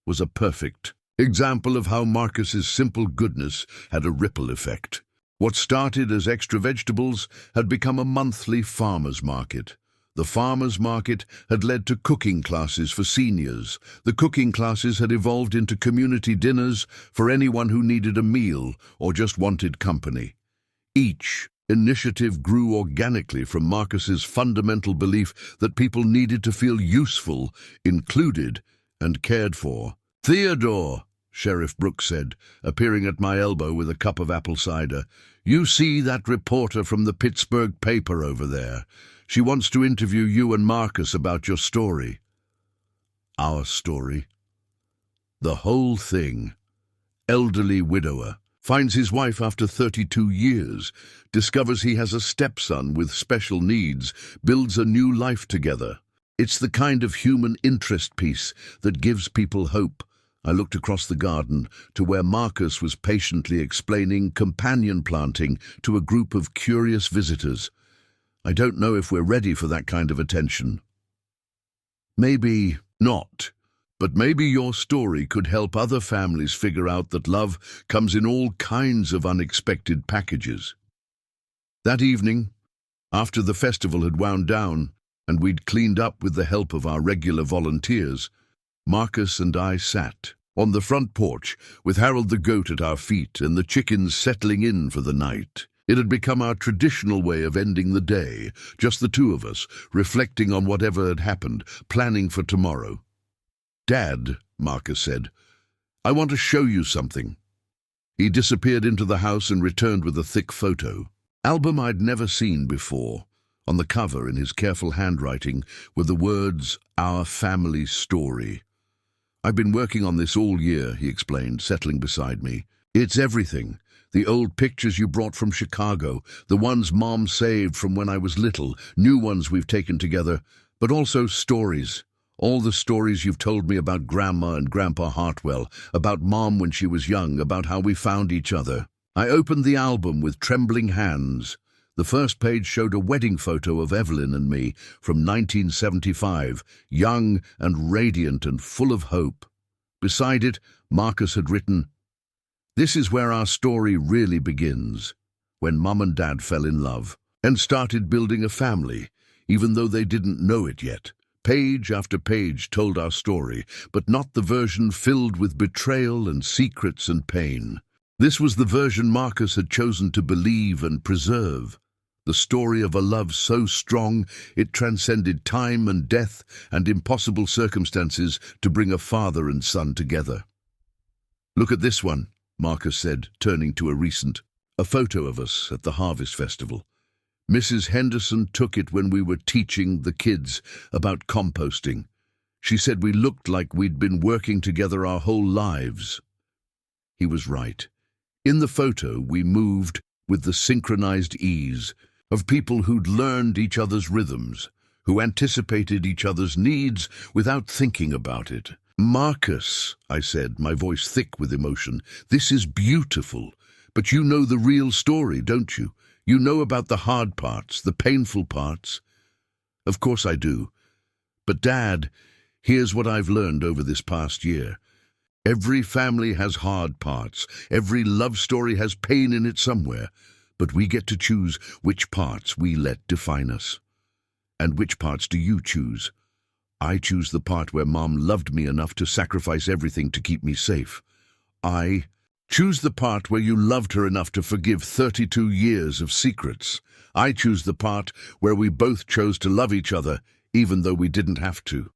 was a perfect example of how Marcus's simple goodness had a ripple effect. What started as extra vegetables had become a monthly farmers' market. The farmers' market had led to cooking classes for seniors. The cooking classes had evolved into community dinners for anyone who needed a meal or just wanted company. Each initiative grew organically from Marcus's fundamental belief that people needed to feel useful, included, and cared for. "Theodore," Sheriff Brooks said, appearing at my elbow with a cup of apple cider, "you see that reporter from the Pittsburgh paper over there? She wants to interview you and Marcus about your story." Our story? The whole thing. Elderly widower finds his wife after 32 years, discovers he has a stepson with special needs, builds a new life together. It's the kind of human interest piece that gives people hope. I looked across the garden to where Marcus was patiently explaining companion planting to a group of curious visitors. I don't know if we're ready for that kind of attention. Maybe not. But maybe your story could help other families figure out that love comes in all kinds of unexpected packages. That evening, after the festival had wound down and we'd cleaned up with the help of our regular volunteers, Marcus and I sat on the front porch with Harold the goat at our feet and the chickens settling in for the night. It had become our traditional way of ending the day, just the two of us, reflecting on whatever had happened, planning for tomorrow. "Dad," Marcus said, "I want to show you something." He disappeared into the house and returned with a thick photo. Album I'd never seen before. On the cover, in his careful handwriting, were the words, "Our Family Story." "I've been working on this all year," he explained, settling beside me. "It's everything. The old pictures you brought from Chicago, the ones Mom saved from when I was little, new ones we've taken together, but also stories. All the stories you've told me about Grandma and Grandpa Hartwell, about Mom when she was young, about how we found each other." I opened the album with trembling hands. The first page showed a wedding photo of Evelyn and me from 1975, young and radiant and full of hope. Beside it, Marcus had written, "This is where our story really begins, when Mum and Dad fell in love and started building a family, even though they didn't know it yet. Page after page told our story, but not the version filled with betrayal and secrets and pain. This was the version Marcus had chosen to believe and preserve. The story of a love so strong it transcended time and death and impossible circumstances to bring a father and son together." "Look at this one," Marcus said, turning to a photo of us at the Harvest Festival. "Mrs. Henderson took it when we were teaching the kids about composting. She said we looked like we'd been working together our whole lives." He was right. In the photo, we moved with the synchronized ease of people who'd learned each other's rhythms, who anticipated each other's needs without thinking about it. "Marcus," I said, my voice thick with emotion, "this is beautiful. But you know the real story, don't you? You know about the hard parts, the painful parts." "Of course I do. But Dad, here's what I've learned over this past year. Every family has hard parts. Every love story has pain in it somewhere. But we get to choose which parts we let define us. And which parts do you choose? I choose the part where Mom loved me enough to sacrifice everything to keep me safe. I choose the part where you loved her enough to forgive 32 years of secrets. I choose the part where we both chose to love each other, even though we didn't have to."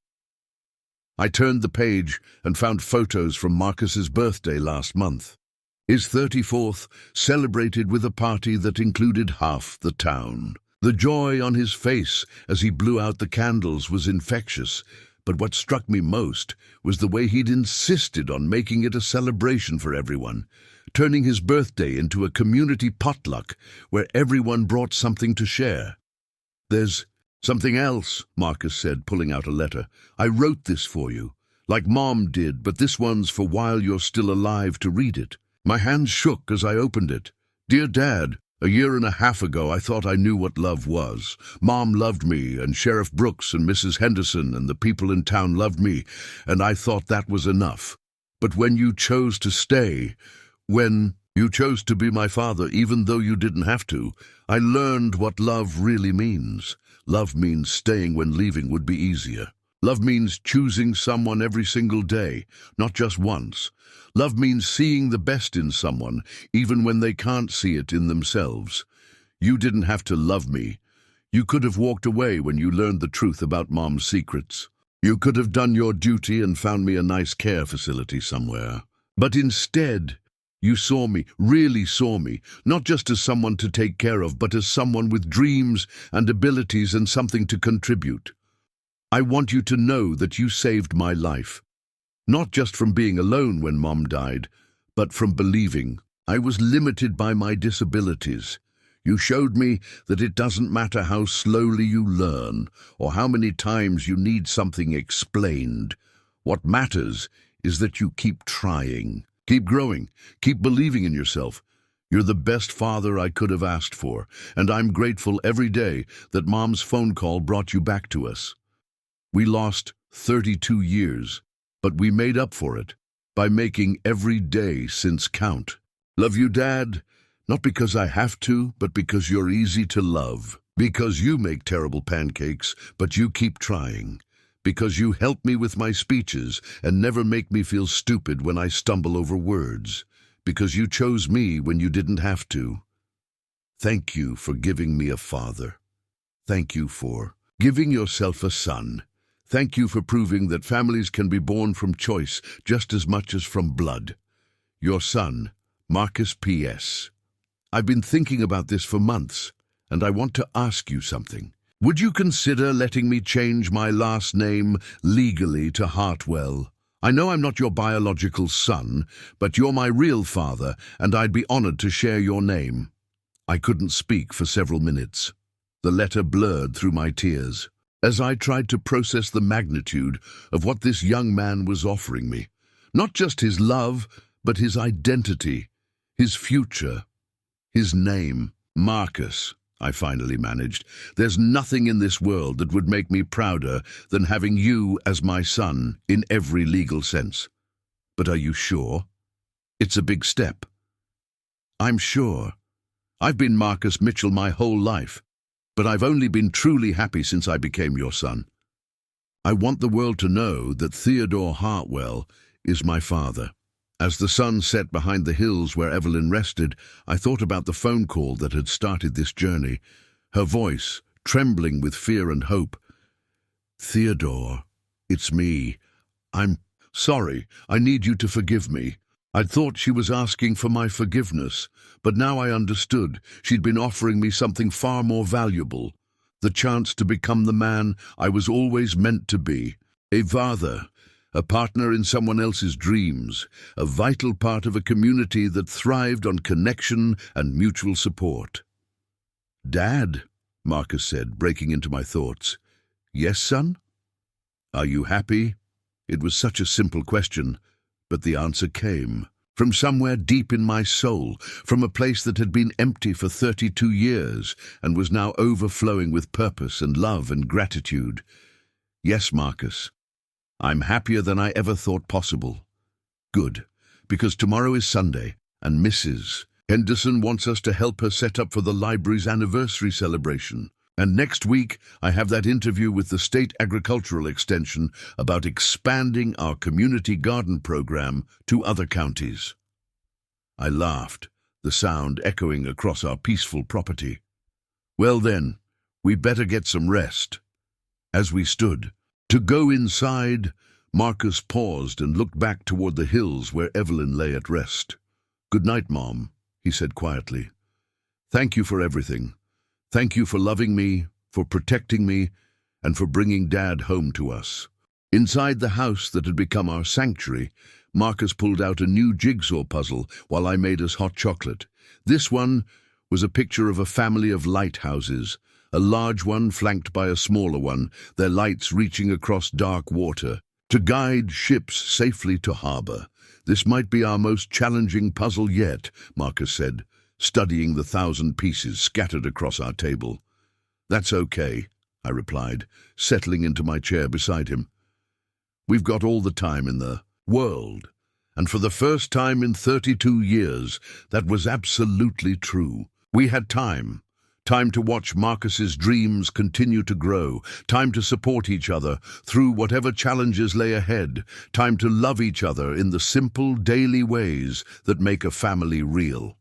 I turned the page and found photos from Marcus's birthday last month. His 34th, celebrated with a party that included half the town. The joy on his face as he blew out the candles was infectious, but what struck me most was the way he'd insisted on making it a celebration for everyone, turning his birthday into a community potluck where everyone brought something to share. "There's something else," Marcus said, pulling out a letter. "I wrote this for you, like Mom did, but this one's for while you're still alive to read it." My hands shook as I opened it. "Dear Dad, a year and a half ago I thought I knew what love was. Mom loved me, and Sheriff Brooks and Mrs. Henderson and the people in town loved me, and I thought that was enough. But when you chose to stay, when you chose to be my father even though you didn't have to, I learned what love really means. Love means staying when leaving would be easier. Love means choosing someone every single day, not just once. Love means seeing the best in someone, even when they can't see it in themselves. You didn't have to love me. You could have walked away when you learned the truth about Mom's secrets. You could have done your duty and found me a nice care facility somewhere. But instead, you saw me, really saw me, not just as someone to take care of, but as someone with dreams and abilities and something to contribute. I want you to know that you saved my life. Not just from being alone when Mom died, but from believing. I was limited by my disabilities. You showed me that it doesn't matter how slowly you learn or how many times you need something explained. What matters is that you keep trying, keep growing, keep believing in yourself. You're the best father I could have asked for, and I'm grateful every day that Mom's phone call brought you back to us. We lost 32 years, But we made up for it by making every day since count. Love you, Dad, not because I have to, but because you're easy to love. Because you make terrible pancakes, but you keep trying. Because you help me with my speeches and never make me feel stupid when I stumble over words. Because you chose me when you didn't have to. Thank you for giving me a father. Thank you for giving yourself a son. Thank you for proving that families can be born from choice just as much as from blood. Your son, Marcus P.S. I've been thinking about this for months, and I want to ask you something. Would you consider letting me change my last name legally to Hartwell? I know I'm not your biological son, but you're my real father, and I'd be honored to share your name. I couldn't speak for several minutes. The letter blurred through my tears as I tried to process the magnitude of what this young man was offering me. Not just his love, but his identity, his future, his name. Marcus, I finally managed. There's nothing in this world that would make me prouder than having you as my son in every legal sense. But are you sure? It's a big step. I'm sure. I've been Marcus Mitchell my whole life, but I've only been truly happy since I became your son. I want the world to know that Theodore Hartwell is my father. As the sun set behind the hills where Evelyn rested, I thought about the phone call that had started this journey, her voice trembling with fear and hope. Theodore, it's me. I'm sorry. I need you to forgive me. I'd thought she was asking for my forgiveness, but now I understood she'd been offering me something far more valuable, the chance to become the man I was always meant to be, a father, a partner in someone else's dreams, a vital part of a community that thrived on connection and mutual support. Dad, Marcus said, breaking into my thoughts. Yes, son? Are you happy? It was such a simple question, but the answer came from somewhere deep in my soul, from a place that had been empty for 32 years and was now overflowing with purpose and love and gratitude. Yes, Marcus, I'm happier than I ever thought possible. Good, because tomorrow is Sunday, and Mrs. Henderson wants us to help her set up for the library's anniversary celebration. And next week, I have that interview with the State Agricultural Extension about expanding our community garden program to other counties. I laughed, the sound echoing across our peaceful property. Well then, we better get some rest. As we stood to go inside, Marcus paused and looked back toward the hills where Evelyn lay at rest. Good night, Mom, he said quietly. Thank you for everything. Thank you for loving me, for protecting me, and for bringing Dad home to us. Inside the house that had become our sanctuary, Marcus pulled out a new jigsaw puzzle while I made us hot chocolate. This one was a picture of a family of lighthouses, a large one flanked by a smaller one, their lights reaching across dark water to guide ships safely to harbor. This might be our most challenging puzzle yet, Marcus said, studying the 1,000 pieces scattered across our table. That's okay, I replied, settling into my chair beside him. We've got all the time in the world, and for the first time in 32 years, that was absolutely true. We had time to watch Marcus's dreams continue to grow, time to support each other through whatever challenges lay ahead, time to love each other in the simple daily ways that make a family real.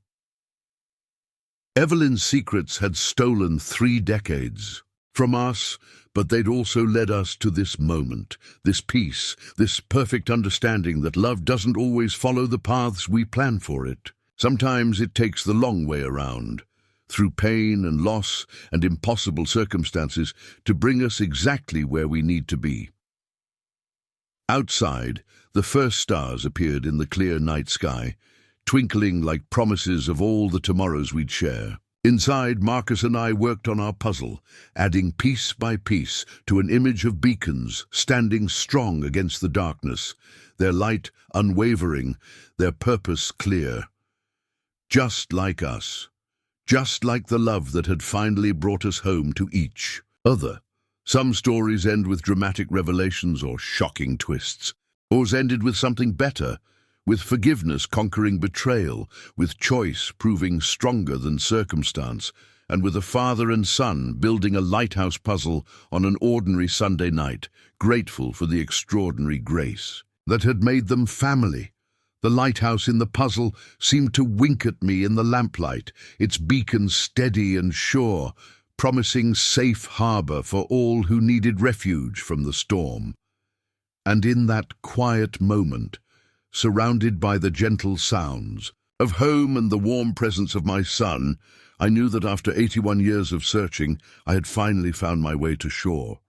Evelyn's secrets had stolen 3 decades from us, but they'd also led us to this moment, this peace, this perfect understanding that love doesn't always follow the paths we plan for it. Sometimes it takes the long way around, through pain and loss and impossible circumstances, to bring us exactly where we need to be. Outside, the first stars appeared in the clear night sky, twinkling like promises of all the tomorrows we'd share. Inside, Marcus and I worked on our puzzle, adding piece by piece to an image of beacons standing strong against the darkness, their light unwavering, their purpose clear. Just like us, just like the love that had finally brought us home to each other. Some stories end with dramatic revelations or shocking twists. Ours ended with something better, with forgiveness conquering betrayal, with choice proving stronger than circumstance, and with a father and son building a lighthouse puzzle on an ordinary Sunday night, grateful for the extraordinary grace that had made them family. The lighthouse in the puzzle seemed to wink at me in the lamplight, its beacon steady and sure, promising safe harbor for all who needed refuge from the storm. And in that quiet moment, surrounded by the gentle sounds of home and the warm presence of my son, I knew that after 81 years of searching, I had finally found my way to shore.